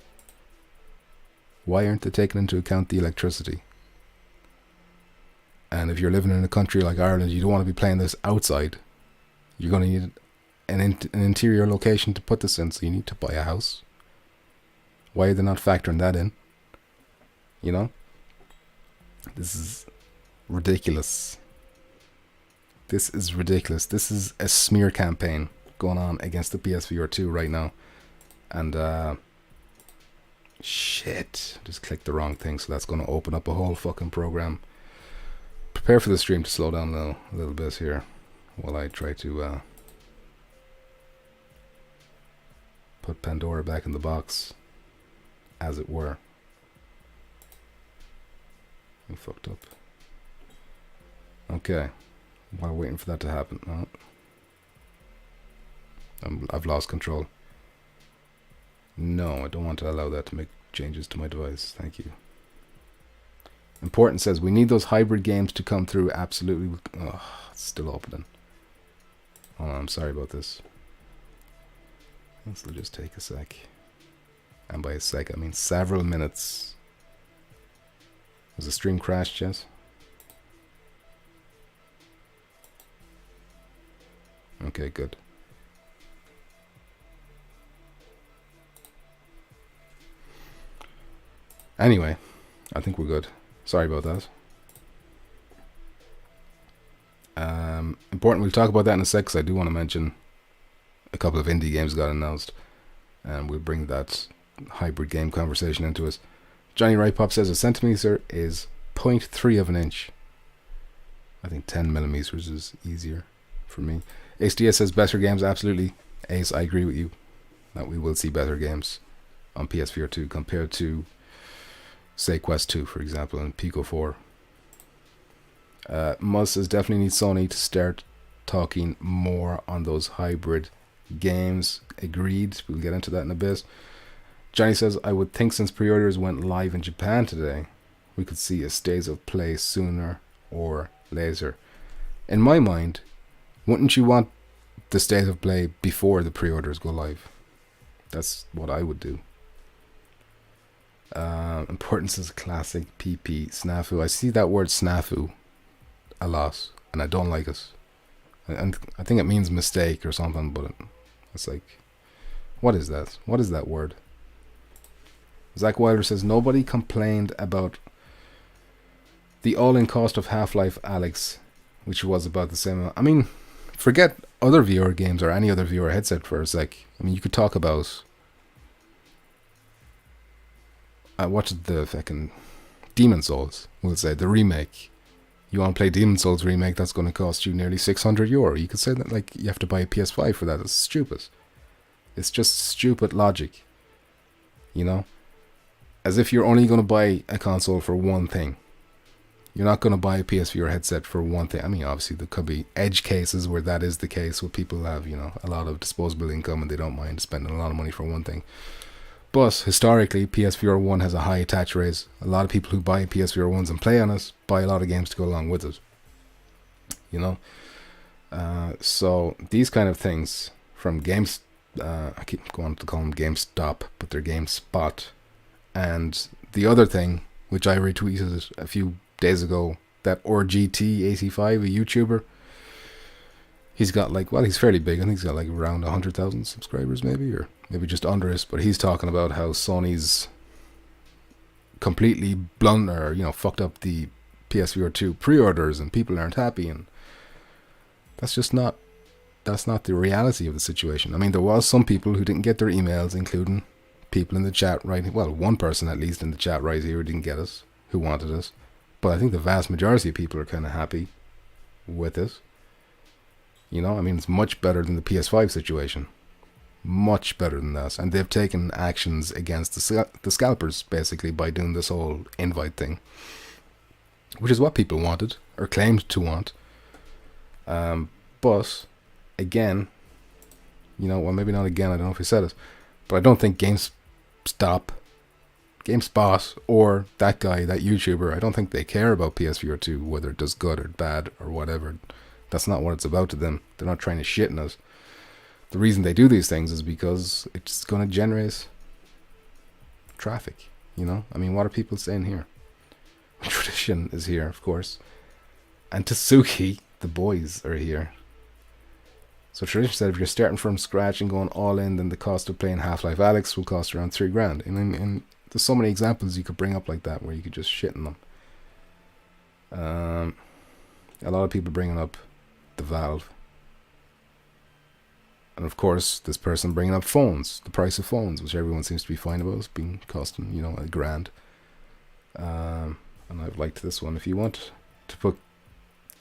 Why aren't they taking into account the electricity? And if you're living in a country like Ireland, you don't want to be playing this outside. You're going to need an interior location to put this in, so you need to buy a house. Why are they not factoring that in? This is ridiculous. This is ridiculous. This is a smear campaign going on against the PSVR 2 right now. And, shit. Just clicked the wrong thing, so that's going to open up a whole fucking program. Prepare for the stream to slow down a little bit here while I try to put Pandora back in the box, as it were. I fucked up. Okay. While waiting for that to happen. No. I've lost control. No, I don't want to allow that to make changes to my device. Thank you. Important says, we need those hybrid games to come through. Absolutely. Oh, it's still opening. Oh, I'm sorry about this. This will just take a sec. And by a sec, I mean several minutes. Has the stream crashed, Jess? Okay, good. Anyway, I think we're good. Sorry about that. Important, we'll talk about that in a sec, because I do want to mention a couple of indie games got announced, and we'll bring that hybrid game conversation into us. Johnny Wright Pop says a centimeter is 0.3 of an inch. I think 10 millimeters is easier for me. HDS says better games, absolutely. Ace, I agree with you that we will see better games on PSVR 2 compared to, say, Quest 2, for example, and Pico 4. Muzz says definitely need Sony to start talking more on those hybrid games. Agreed. We'll get into that in a bit. Johnny says, I would think since pre-orders went live in Japan today, we could see a state of play sooner or later. In my mind, wouldn't you want the state of play before the pre-orders go live? That's what I would do. Importance is classic PP snafu. I see that word snafu a lot, and I don't like it. And I think it means mistake or something, but it's like, what is that? What is that word? Zach Wilder says, nobody complained about the all-in cost of Half-Life Alyx, which was about the same. I mean, forget other VR games or any other VR headset for a sec. I mean, you could talk about watch the fucking Demon Souls, we'll say, the remake. You want to play Demon Souls remake, that's going to cost you nearly €600. You could say that like you have to buy a PS5 for that. It's stupid. It's just stupid logic. As if you're only going to buy a console for one thing. You're not going to buy a PSVR headset for one thing. I mean, obviously there could be edge cases where that is the case, where people have, a lot of disposable income and they don't mind spending a lot of money for one thing. But historically, PSVR 1 has a high attach rate. A lot of people who buy PSVR 1s and play on it buy a lot of games to go along with it. So these kind of things from Games, I keep going to call them GameStop, but they're GameSpot. And the other thing, which I retweeted a few days ago, that RGT85, a YouTuber, He's got like, well, he's fairly big. I think he's got like around 100,000 subscribers, maybe, or maybe just under it. But he's talking about how Sony's completely blunder, fucked up the PSVR 2 pre-orders, and people aren't happy, and that's not the reality of the situation. I mean, there was some people who didn't get their emails, including people in the chat right. Well, one person at least in the chat right here who didn't get us, who wanted us. But I think the vast majority of people are kind of happy with it. I mean, it's much better than the PS5 situation. Much better than that. And they've taken actions against the scalpers, basically, by doing this whole invite thing. Which is what people wanted, or claimed to want. But, again, well, maybe not again, I don't know if he said it, but I don't think GameSpot, or that guy, that YouTuber, I don't think they care about PSVR 2, whether it does good or bad or whatever. That's not what it's about to them. They're not trying to shit in us. The reason they do these things is because it's going to generate traffic, I mean, what are people saying here? Tradition is here, of course. And Tsuki, the boys, are here. So Tradition said if you're starting from scratch and going all in, then the cost of playing Half-Life Alyx will cost around $3,000. And there's so many examples you could bring up like that where you could just shit in them. A lot of people bringing up the Valve. And of course, this person bringing up phones, the price of phones, which everyone seems to be fine about, it's been costing, $1,000. And I've liked this one. If you want to put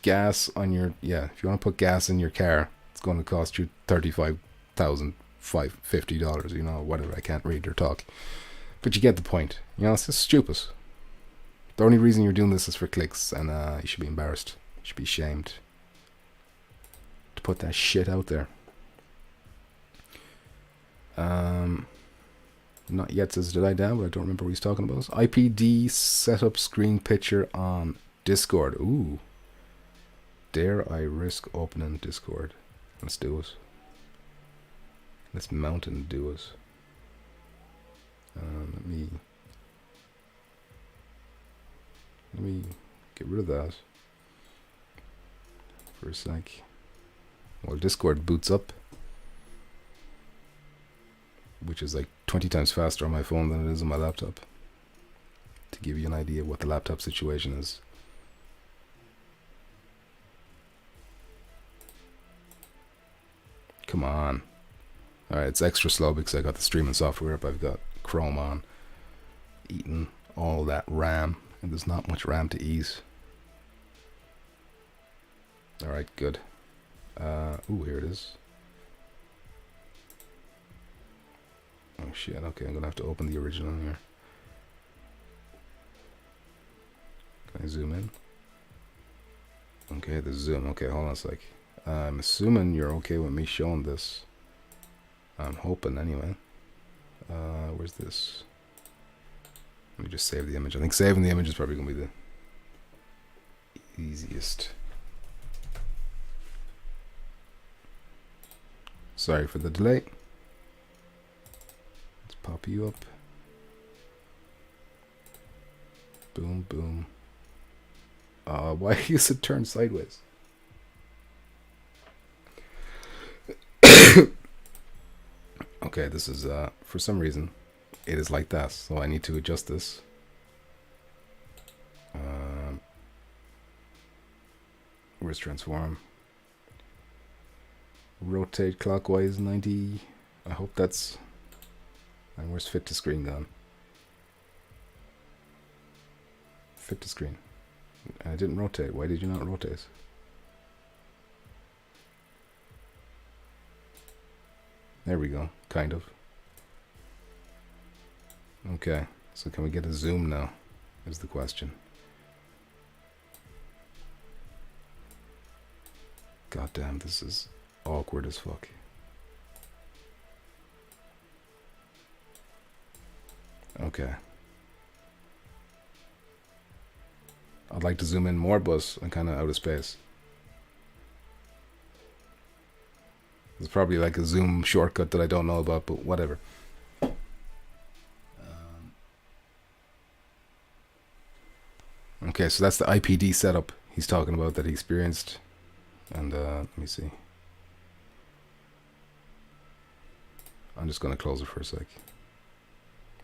gas on your, if you want to put gas in your car, it's going to cost you $35,550, whatever. I can't read or talk. But you get the point. It's just stupid. The only reason you're doing this is for clicks, and you should be embarrassed. You should be ashamed to put that shit out there. Not yet says did I down, but I don't remember what he's talking about. IPD setup screen picture on Discord. Ooh. Dare I risk opening Discord? Let's do it. Let's mount and do it. Let me get rid of that for a sec. Well, Discord boots up, which is like 20 times faster on my phone than it is on my laptop, to give you an idea of what the laptop situation is. Come on. Alright, it's extra slow because I got the streaming software up. I've got Chrome on, eating all that RAM, and there's not much RAM to eat. Alright, good. Ooh, here it is. Oh shit, okay, I'm gonna have to open the original here. Can I zoom in? Okay, the zoom. Okay, hold on a sec. I'm assuming you're okay with me showing this. I'm hoping anyway. Where's this? Let me just save the image. I think saving the image is probably gonna be the easiest. Sorry for the delay. Let's pop you up. Boom, boom. Why is it turned sideways? Okay, this is, for some reason, it is like that, so I need to adjust this. Where's transform? Rotate clockwise 90. I hope that's... And where's fit to screen gone? Fit to screen. And I didn't rotate. Why did you not rotate? There we go. Kind of. Okay. So can we get a zoom now? Is the question. God damn, this is awkward as fuck. Okay. I'd like to zoom in more, but I'm kind of out of space. It's probably like a zoom shortcut that I don't know about, but whatever. Okay, so that's the IPD setup he's talking about that he experienced. And let me see. I'm just going to close it for a sec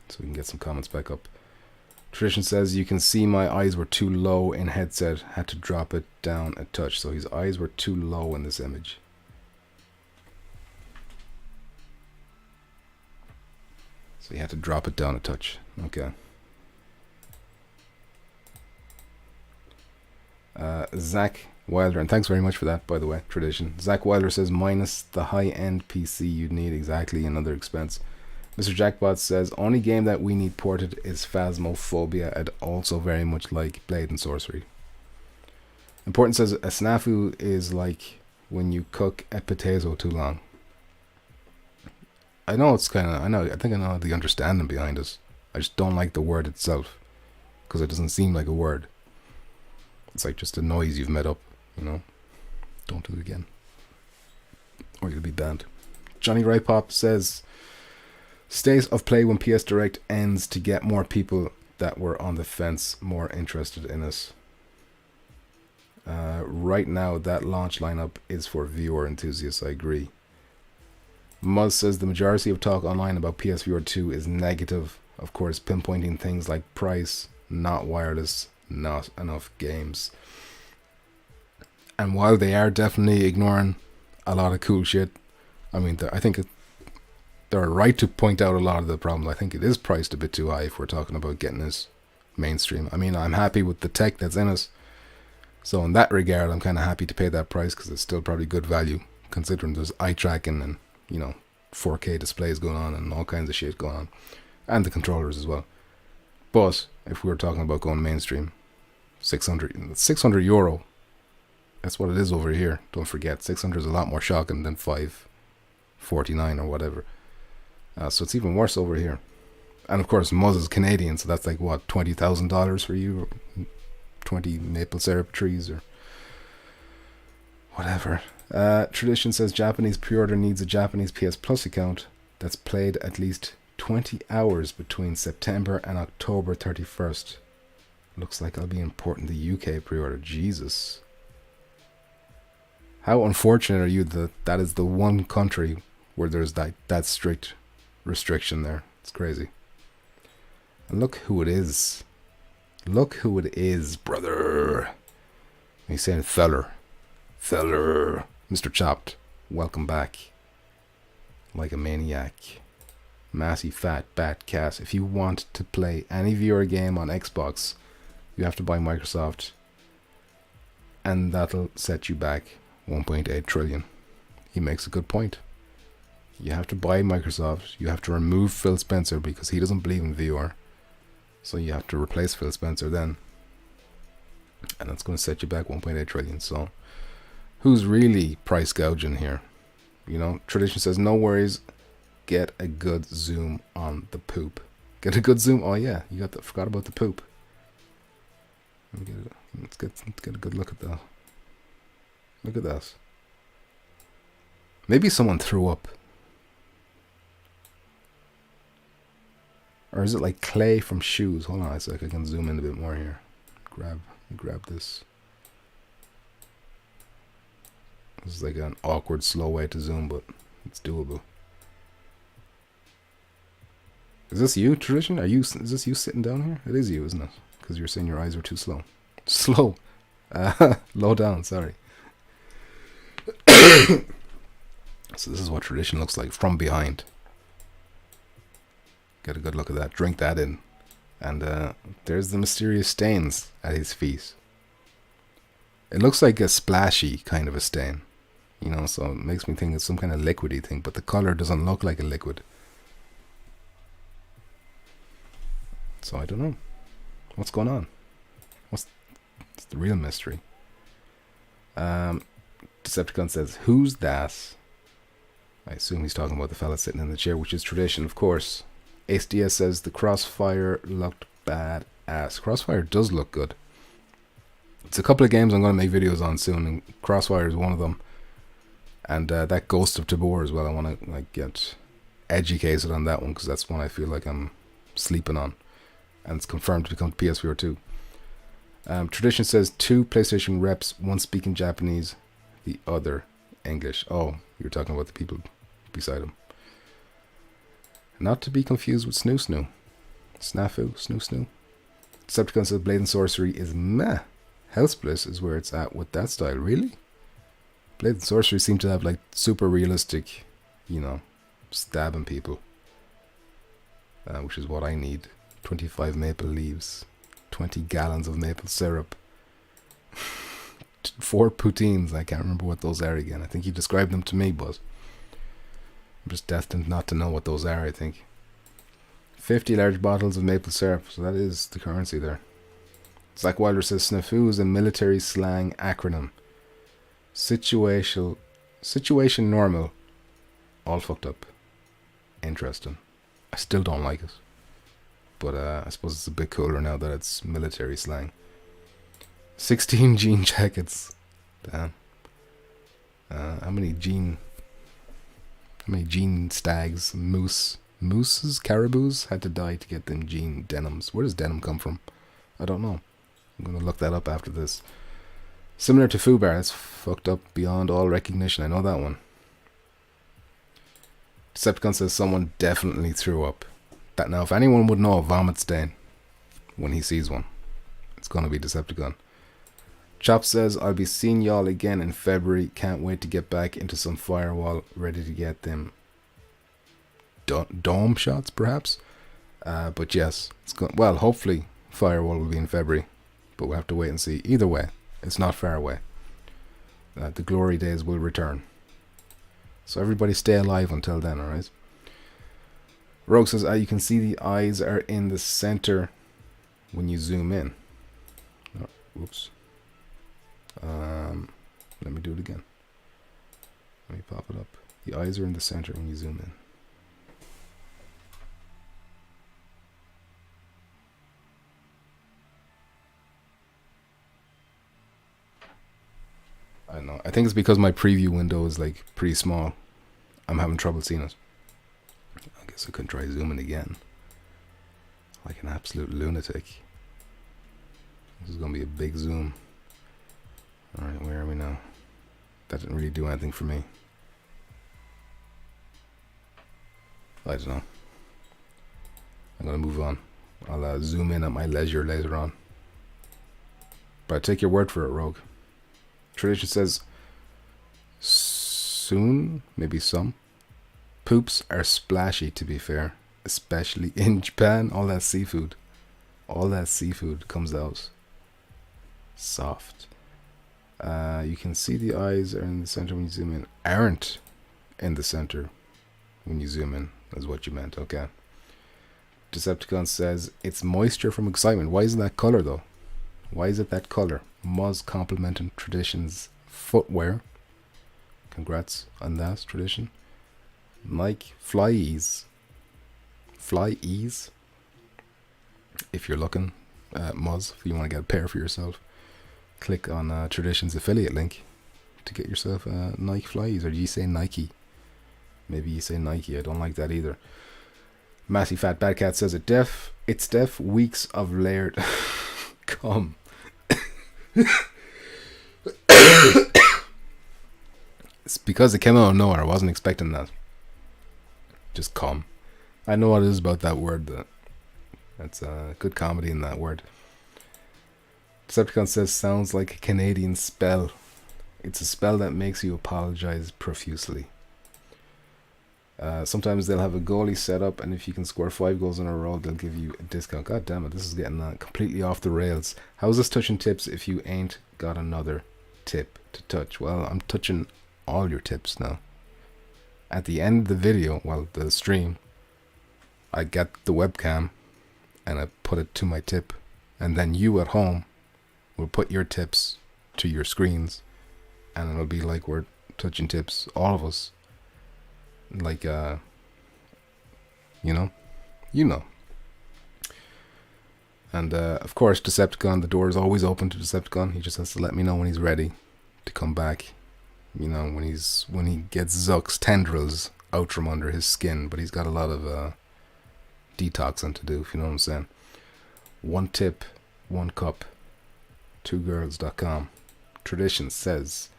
so we can get some comments back up. Tradition says, you can see my eyes were too low in headset, had to drop it down a touch. So his eyes were too low in this image. So you had to drop it down a touch. Okay. Zach Wilder, and thanks very much for that, by the way, Tradition. Zach Wilder says, minus the high-end PC you'd need, exactly, another expense. Mr. Jackbot says, only game that we need ported is Phasmophobia, and also very much like Blade and Sorcery. Important says, a snafu is like when you cook a potato too long. I know it's kind of, I think I know the understanding behind it. I just don't like the word itself, because it doesn't seem like a word. It's like just a noise you've made up, you know. Don't do it again, or you'll be banned. Johnny Rypop says, state of play when PS Direct ends to get more people that were on the fence more interested in us. Right now, that launch lineup is for viewer enthusiasts, I agree. Muzz says, the majority of talk online about PSVR 2 is negative. Of course, pinpointing things like price, not wireless, not enough games. And while they are definitely ignoring a lot of cool shit, I mean, I think they're right to point out a lot of the problems. I think it is priced a bit too high if we're talking about getting this mainstream. I mean, I'm happy with the tech that's in it. So in that regard, I'm kind of happy to pay that price because it's still probably good value, considering there's eye tracking and, you know, 4K displays going on and all kinds of shit going on. And the controllers as well. But if we were talking about going mainstream, 600 euro, that's what it is over here. Don't forget, 600 is a lot more shocking than 549 or whatever. So it's even worse over here. And of course, Muzz is Canadian, so that's like, what, $20,000 for you? 20 maple syrup trees or whatever. Tradition says, Japanese pre-order needs a Japanese PS Plus account that's played at least 20 hours between September and October 31st. Looks like I'll be importing the UK pre-order. Jesus. How unfortunate are you that that is the one country where there's that strict restriction there. It's crazy. And look who it is. Look who it is, brother. He's saying feller. Feller. Mr. Chopped, welcome back. Like a maniac. Massy fat bat cast. If you want to play any VR game on Xbox, you have to buy Microsoft. And that'll set you back 1.8 trillion. He makes a good point. You have to buy Microsoft. You have to remove Phil Spencer because he doesn't believe in VR. So you have to replace Phil Spencer then. And that's going to set you back 1.8 trillion. So who's really price gouging here? You know, Tradition says, no worries. Get a good zoom on the poop. Get a good zoom. Oh yeah, you forgot about the poop. Let's get a good look at that. Look at that. Maybe someone threw up. Or is it like clay from shoes? Hold on a sec, I can zoom in a bit more here. Grab this. This is like an awkward, slow way to zoom, but it's doable. Is this you, Tradition? Is this you sitting down here? It is you, isn't it? Because you're saying your eyes are too slow. Slow. Low down, sorry. So this is what Tradition looks like from behind. Get a good look at that. Drink that in. And there's the mysterious stains at his feet. It looks like a splashy kind of a stain. You know, so it makes me think it's some kind of liquidy thing. But the color doesn't look like a liquid. So I don't know. What's going on? It's the real mystery? Decepticon says, who's that? I assume he's talking about the fella sitting in the chair, which is Tradition, of course. Ace DS says the Crossfire looked bad ass. Crossfire does look good. It's a couple of games I'm going to make videos on soon, and Crossfire is one of them. And that Ghost of Tabor as well. I want to like get educated on that one because that's one I feel like I'm sleeping on. And it's confirmed to become PSVR 2. Tradition says 2 PlayStation reps, one speaking Japanese, the other English. Oh, you're talking about the people beside him. Not to be confused with Snoo Snoo. Snafu, Snoo Snoo. Decepticon says Blade and Sorcery is meh. Hellsplit is where it's at with that style. Really? Blade and Sorcery seem to have like super realistic, you know, stabbing people. Which is what I need. 25 maple leaves. 20 gallons of maple syrup. 4 poutines. I can't remember what those are again. I think you described them to me, but I'm just destined not to know what those are, I think. 50 large bottles of maple syrup. So that is the currency there. Zach Wilder says Snafu is a military slang acronym. Situation normal. All fucked up. Interesting. I still don't like it. But I suppose it's a bit cooler now that it's military slang. 16 jean jackets. Damn. How many jean stags, mooses, caribous had to die to get them jean denims? Where does denim come from? I don't know. I'm going to look that up after this. Similar to Fubar, it's fucked up beyond all recognition. I know that one. Decepticon says someone definitely threw up. That now, if anyone would know a vomit stain when he sees one, it's going to be Decepticon. Chop says, I'll be seeing y'all again in February. Can't wait to get back into some Firewall. Ready to get them dome shots, perhaps. But yes, well, hopefully Firewall will be in February. But we'll have to wait and see. Either way, it's not far away. The glory days will return. So everybody stay alive until then, alright? Rogue says, you can see the eyes are in the center when you zoom in. Oh, whoops. Let me do it again. Let me pop it up. The eyes are in the center when you zoom in. I don't know. I think it's because my preview window is like pretty small. I'm having trouble seeing it. I guess I could try zooming again. Like an absolute lunatic. This is going to be a big zoom. Alright, where are we now? That didn't really do anything for me. I don't know. I'm going to move on. I'll zoom in at my leisure later on. But I take your word for it, Rogue. Tradition says soon, maybe some. Poops are splashy, to be fair. Especially in Japan. All that seafood comes out soft. You can see the eyes are in the center when you zoom in. Aren't in the center when you zoom in, is what you meant. Okay. Decepticon says it's moisture from excitement. Why isn't that color though? Why is it that color? Moz complimenting Tradition's footwear. Congrats on that, Tradition. Nike Fly Ease. If you're looking at Moz, if you want to get a pair for yourself, click on Tradition's affiliate link to get yourself a Nike Fly Ease. Or do you say Nike? Maybe you say Nike. I don't like that either. Matty Fat Bad Cat says it's def weeks of layered cum. It's because it came out of nowhere. I wasn't expecting that. Just cum. I know what it is about that word. That's good comedy in that word. Decepticon says sounds like a Canadian spell. It's a spell that makes you apologize profusely. Sometimes they'll have a goalie set up, and if you can score 5 goals in a row, they'll give you a discount. God damn it, this is getting completely off the rails. How's this touching tips if you ain't got another tip to touch? Well, I'm touching all your tips now. At the end of the video, well, the stream, I get the webcam and I put it to my tip, and then you at home will put your tips to your screens, and it'll be like we're touching tips, all of us. Like, you know. And of course, Decepticon, the door is always open to Decepticon. He just has to let me know when he's ready to come back. You know, when he gets Zuck's tendrils out from under his skin. But he's got a lot of detoxing to do, if you know what I'm saying. 1 tip, 1 cup. 2girls.com. Tradition says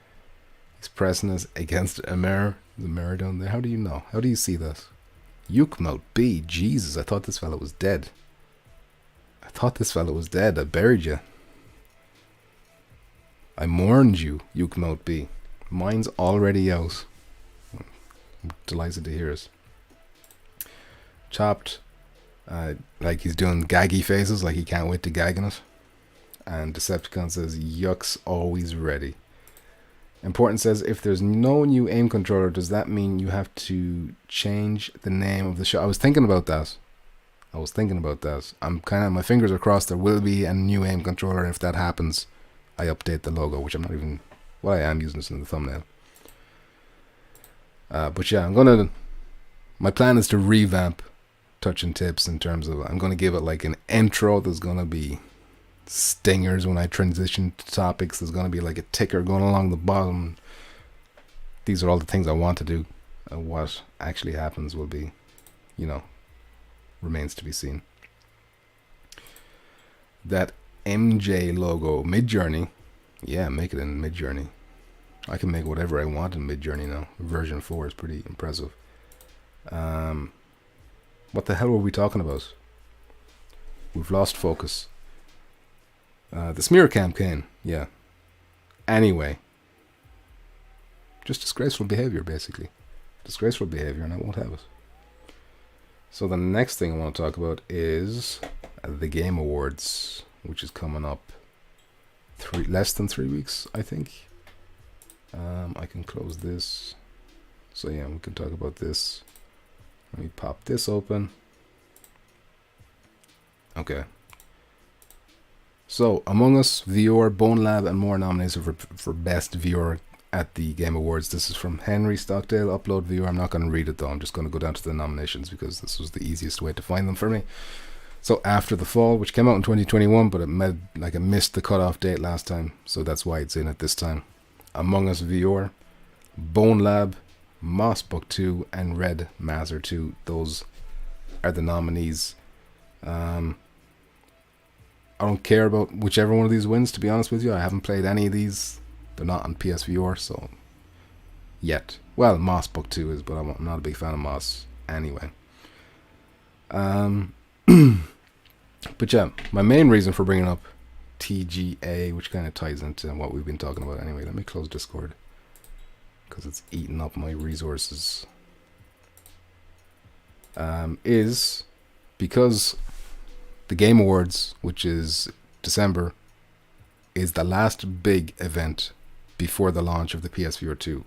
he's pressing us against a mirror. The mirror down there. How do you know? How do you see that? Yukmelt B. Jesus, I thought this fella was dead. I buried you. I mourned you, Yukmelt B. Mine's already out. I'm delighted to hear it. Chopped. Like he's doing gaggy faces, like he can't wait to gag in it. And Decepticon says, yuck's always ready. Important says, if there's no new aim controller, does that mean you have to change the name of the show? I was thinking about that. I'm kind of, my fingers are crossed. There will be a new aim controller. And if that happens, I update the logo, which I'm not even, well, I am using this in the thumbnail. But yeah, my plan is to revamp Touch and Tips in terms of, I'm going to give it like an intro. There's going to be stingers when I transition to topics. There's going to be like a ticker going along the bottom. These are all the things I want to do. What actually happens will be, remains to be seen. That MJ logo, Midjourney. Yeah, make it in Midjourney. I can make whatever I want in Midjourney now. Version 4 is pretty impressive. What the hell were we talking about? We've lost focus. The smear campaign, yeah. Anyway. Just disgraceful behavior, basically. Disgraceful behavior, and I won't have it. So the next thing I want to talk about is the Game Awards, which is coming up less than 3 weeks, I think. I can close this. So yeah, we can talk about this. Let me pop this open. Okay. So, Among Us, VR, Bone Lab, and more nominated for Best VR at the Game Awards. This is from Henry Stockdale, Upload VR. I'm not going to read it though. I'm just going to go down to the nominations because this was the easiest way to find them for me. So, After the Fall, which came out in 2021, but it missed the cutoff date last time. So that's why it's in it this time. Among Us VR, Bone Lab, Moss Book 2, and Red Mazer 2. Those are the nominees. I don't care about whichever one of these wins, to be honest with you. I haven't played any of these. They're not on PSVR, so yet. Well, Moss Book 2 is, but I'm not a big fan of Moss anyway. But yeah, my main reason for bringing up TGA, which kind of ties into what we've been talking about anyway. Let me close Discord because it's eating up my resources. Is because the Game Awards, which is December, is the last big event before the launch of the PSVR 2.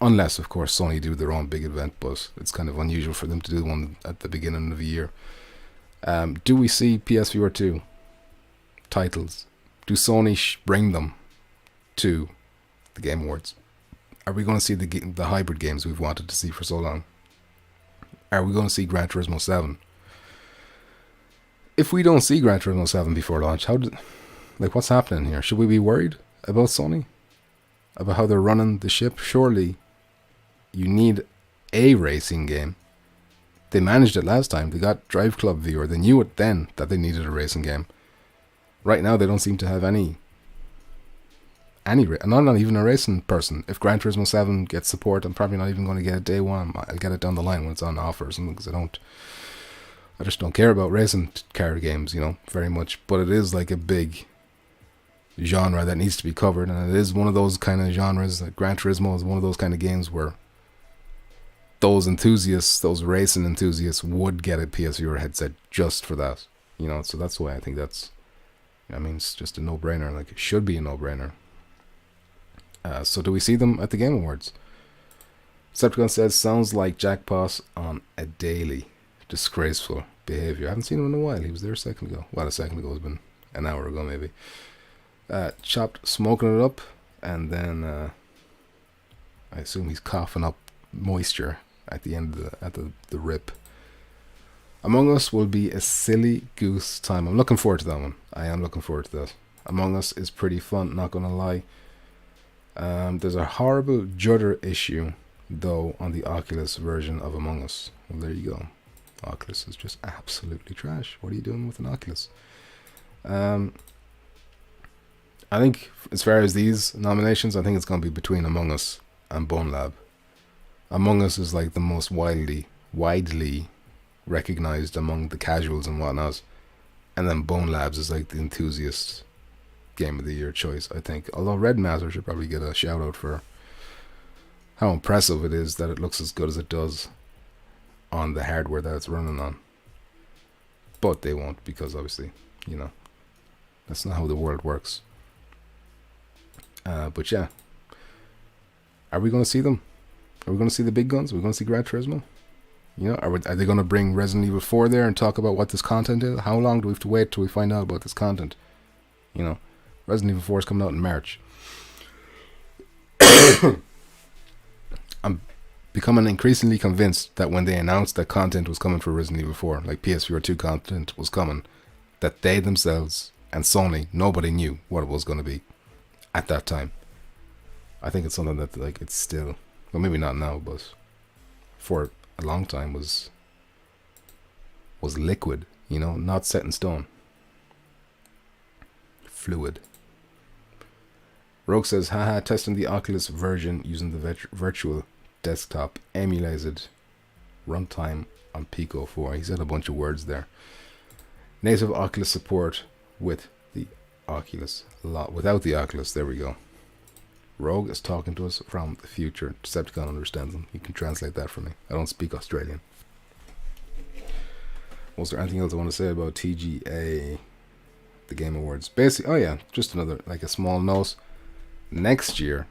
Unless, of course, Sony do their own big event, but it's kind of unusual for them to do one at the beginning of the year. Do we see PSVR 2 titles? Do Sony bring them to the Game Awards? Are we going to see the hybrid games we've wanted to see for so long? Are we going to see Gran Turismo 7? If we don't see Gran Turismo 7 before launch, what's happening here? Should we be worried about Sony? About how they're running the ship? Surely you need a racing game. They managed it last time. They got Drive Club VR. They knew it then that they needed a racing game. Right now they don't seem to have any not even a racing person. If Gran Turismo 7 gets support, I'm probably not even going to get it day one. I'll get it down the line when it's on offer or something, because I just don't care about racing car games, very much. But it is like a big genre that needs to be covered, and it is one of those kind of genres. Like Gran Turismo is one of those kind of games where those racing enthusiasts would get a PSVR headset just for that, so that's why I think it's just a no-brainer. Like, it should be a no-brainer. So do we see them at the Game Awards? Decepticon says, sounds like Jackpot on a daily. Disgraceful behavior. I haven't seen him in a while. He was there a second ago. Well, a second ago has been an hour ago, maybe. Chopped smoking it up, and then I assume he's coughing up moisture at the end of the rip. Among Us will be a silly goose time. I'm looking forward to that one. I am looking forward to that. Among Us is pretty fun, not gonna lie. There's a horrible judder issue though on the Oculus version of Among Us. Well, there you go. Oculus is just absolutely trash. What are you doing with an Oculus? I think as far as these nominations, I think it's going to be between Among Us and Bone Lab. Among Us is like the most wildly widely recognized among the casuals and whatnot. And then Bone Labs is like the enthusiast game of the year choice, I think. Although Red Matter should probably get a shout out for how impressive it is that it looks as good as it does on the hardware that it's running on. But they won't, because obviously, you know, that's not how the world works. But yeah, are we going to see them? Are we going to see the big guns? Are we going to see Gran Turismo? You know, are they going to bring Resident Evil 4 there and talk about what this content is? How long do we have to wait till we find out about this content? You know, Resident Evil 4 is coming out in March. I'm becoming increasingly convinced that when they announced that content was coming for Resident Evil 4, like PSVR 2 content was coming, that they themselves and Sony, nobody knew what it was going to be at that time. I think it's something that, like, it's still, well, maybe not now, but for a long time was liquid, you know, not set in stone. Fluid. Rogue says, haha, testing the Oculus version using the virtual desktop emulated runtime on Pico 4. He said a bunch of words there. Native Oculus support with the Oculus. Without the Oculus, there we go. Rogue is talking to us from the future. Decepticon understands him. He can translate that for me. I don't speak Australian. Was there anything else I want to say about TGA, the Game Awards? Basically, oh yeah, just another, like a small note. Next year,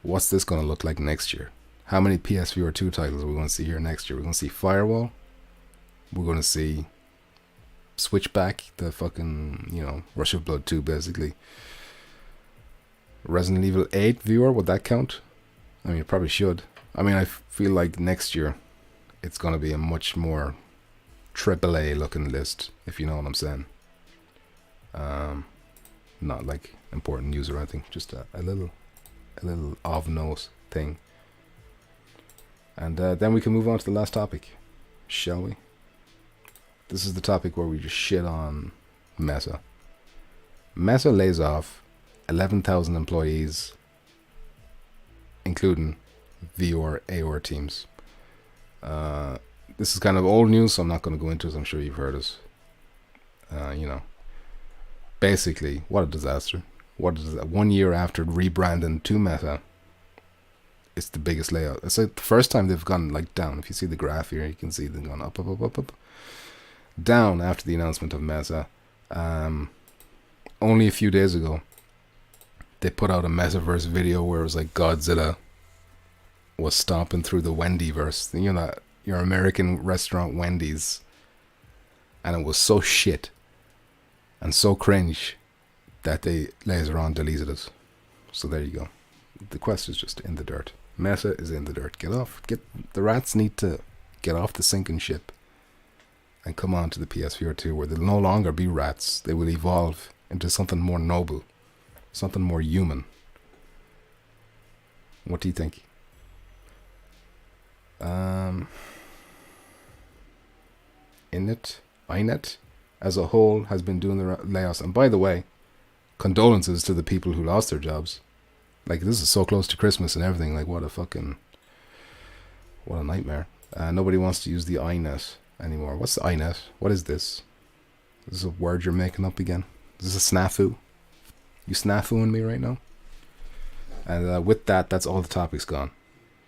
what's this going to look like next year? How many PSVR 2 titles are we going to see here next year? We're going to see Firewall. We're going to see Switchback, the fucking, you know, Rush of Blood 2, basically. Resident Evil 8 viewer, would that count? I mean, it probably should. I mean, I feel like next year it's going to be a much more AAA looking list, if you know what I'm saying. Not like important news or anything, just a little of note thing. And then we can move on to the last topic, shall we? This is the topic where we just shit on Meta. Meta lays off 11,000 employees, including VR, AR teams. This is kind of old news, so I'm not going to go into it. I'm sure you've heard it. You know, basically, what a disaster. What is that? 1 year after rebranding to Meta, it's the biggest layout. It's like the first time they've gone like down. If you see the graph here, you can see them going up, up, up, up, up, down after the announcement of Meta. Only a few days ago, they put out a Metaverse video where it was like Godzilla was stomping through the Wendyverse. You know, that your American restaurant Wendy's. And it was so shit and so cringe that they later on deleted it. So there you go. The Quest is just in the dirt. Meta is in the dirt. The rats need to get off the sinking ship and come on to the PSVR 2, where they'll no longer be rats. They will evolve into something more noble, something more human. What do you think? iNet as a whole has been doing the layoffs. And by the way, condolences to the people who lost their jobs. Like, this is so close to Christmas and everything. Like, what a nightmare. Nobody wants to use the iNet anymore. What's the iNet? What is this? Is this a word you're making up again? Is this a snafu? You snafuing me right now? And with that, that's all the topics gone.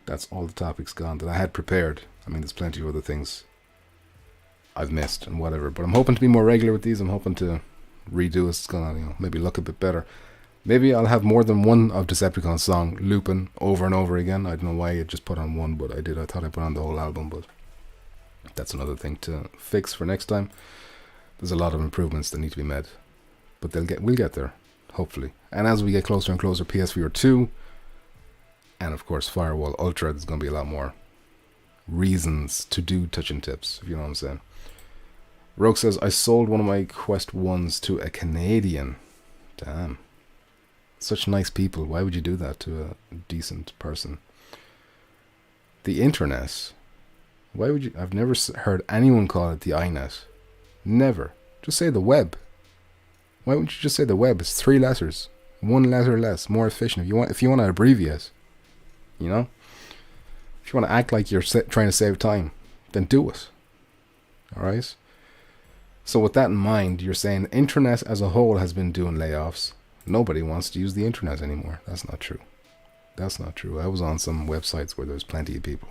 That's all the topics gone that I had prepared. I mean, there's plenty of other things I've missed and whatever, but I'm hoping to be more regular with these. I'm hoping to redo it. It's gonna, you know, maybe look a bit better. Maybe I'll have more than one of Decepticon's song looping over and over again. I don't know why I just put on one, but I did. I thought I put on the whole album, but that's another thing to fix for next time. There's a lot of improvements that need to be made, but we'll get there, hopefully. And as we get closer and closer, PSVR 2, and of course Firewall Ultra, there's going to be a lot more reasons to do touching tips, if you know what I'm saying. Rogue says, I sold one of my Quest 1s to a Canadian. Damn. Such nice people. Why would you do that to a decent person? The internet. Why would you? I've never heard anyone call it the iNet. Never. Just say the web. Why wouldn't you just say the web? It's 3 letters. 1 letter less. More efficient. If you want to abbreviate. You know? If you want to act like you're trying to save time, then do it. Alright? So with that in mind, you're saying internet as a whole has been doing layoffs. Nobody wants to use the internet anymore. That's not true. That's not true. I was on some websites where there's plenty of people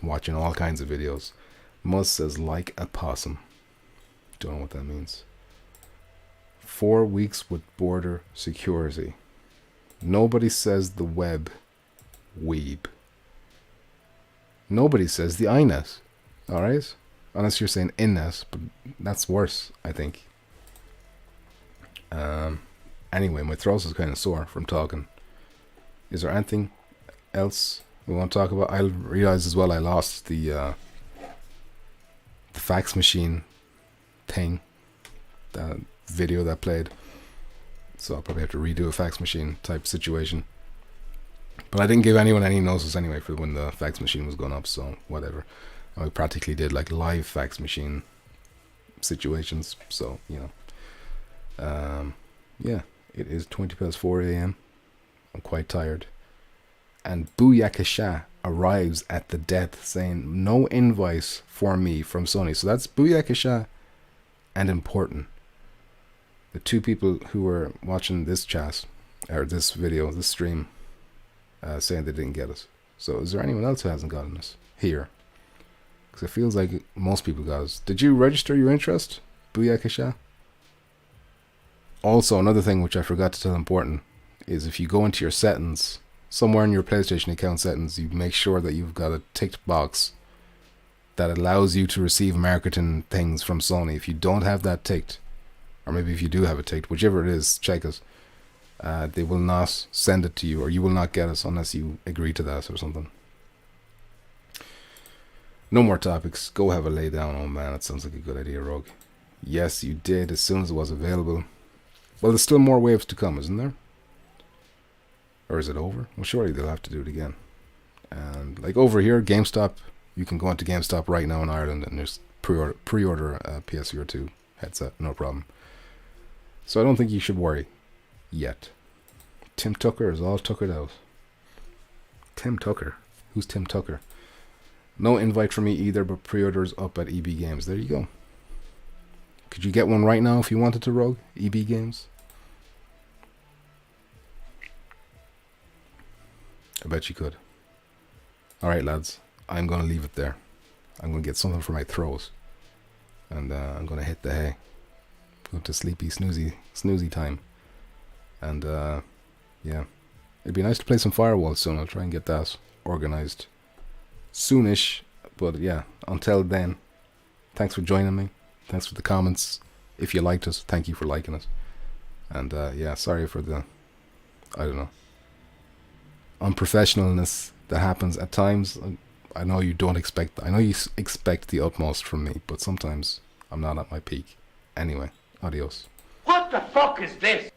watching all kinds of videos. Muzz says like a possum. Don't know what that means. 4 weeks with border security. Nobody says the web weeb. Nobody says the iNet. Alright? Unless you're saying innet, but that's worse, I think. Anyway, my throat is kind of sore from talking. Is there anything else we want to talk about? I realized as well I lost the fax machine thing, that video that played. So I'll probably have to redo a fax machine type situation. But I didn't give anyone any notice anyway for when the fax machine was going up, so whatever. I practically did like live fax machine situations, so you know. Yeah, it is 20 past 4 a.m. I'm quite tired. And Booyakasha arrives at the death saying no invite for me from Sony. So that's Booyakasha and Important. The two people who were watching this chat, or this video, this stream, saying they didn't get it. So is there anyone else who hasn't gotten it here? Because it feels like most people got it. Did you register your interest, Booyakasha? Also, another thing which I forgot to tell Important is if you go into your settings, somewhere in your PlayStation account settings, you make sure that you've got a ticked box that allows you to receive marketing things from Sony. If you don't have that ticked, or maybe if you do have it ticked, whichever it is, check it. They will not send it to you, or you will not get it unless you agree to that or something. No more topics. Go have a lay down. Oh man, it sounds like a good idea, Rogue. Yes, you did as soon as it was available. Well, there's still more waves to come, isn't there? Or is it over? Well, surely they'll have to do it again. And like over here, GameStop, you can go into GameStop right now in Ireland and just pre-order a PSVR 2 headset, no problem. So I don't think you should worry yet. Tim Tucker is all tuckered out. Tim Tucker? Who's Tim Tucker? No invite for me either, but pre-orders up at EB Games. There you go. Could you get one right now if you wanted to, Rogue? EB Games? I bet you could. Alright, lads. I'm going to leave it there. I'm going to get something for my throat. And I'm going to hit the hay. Go to sleepy, snoozy time. And, yeah. It'd be nice to play some Firewall soon. I'll try and get that organized soonish. But, yeah. Until then, thanks for joining me. Thanks for the comments. If you liked us, thank you for liking it. And, yeah, sorry for the, I don't know, unprofessionalness that happens at times. I know you don't expect, I know you expect the utmost from me, but sometimes I'm not at my peak. Anyway, adios. What the fuck is this?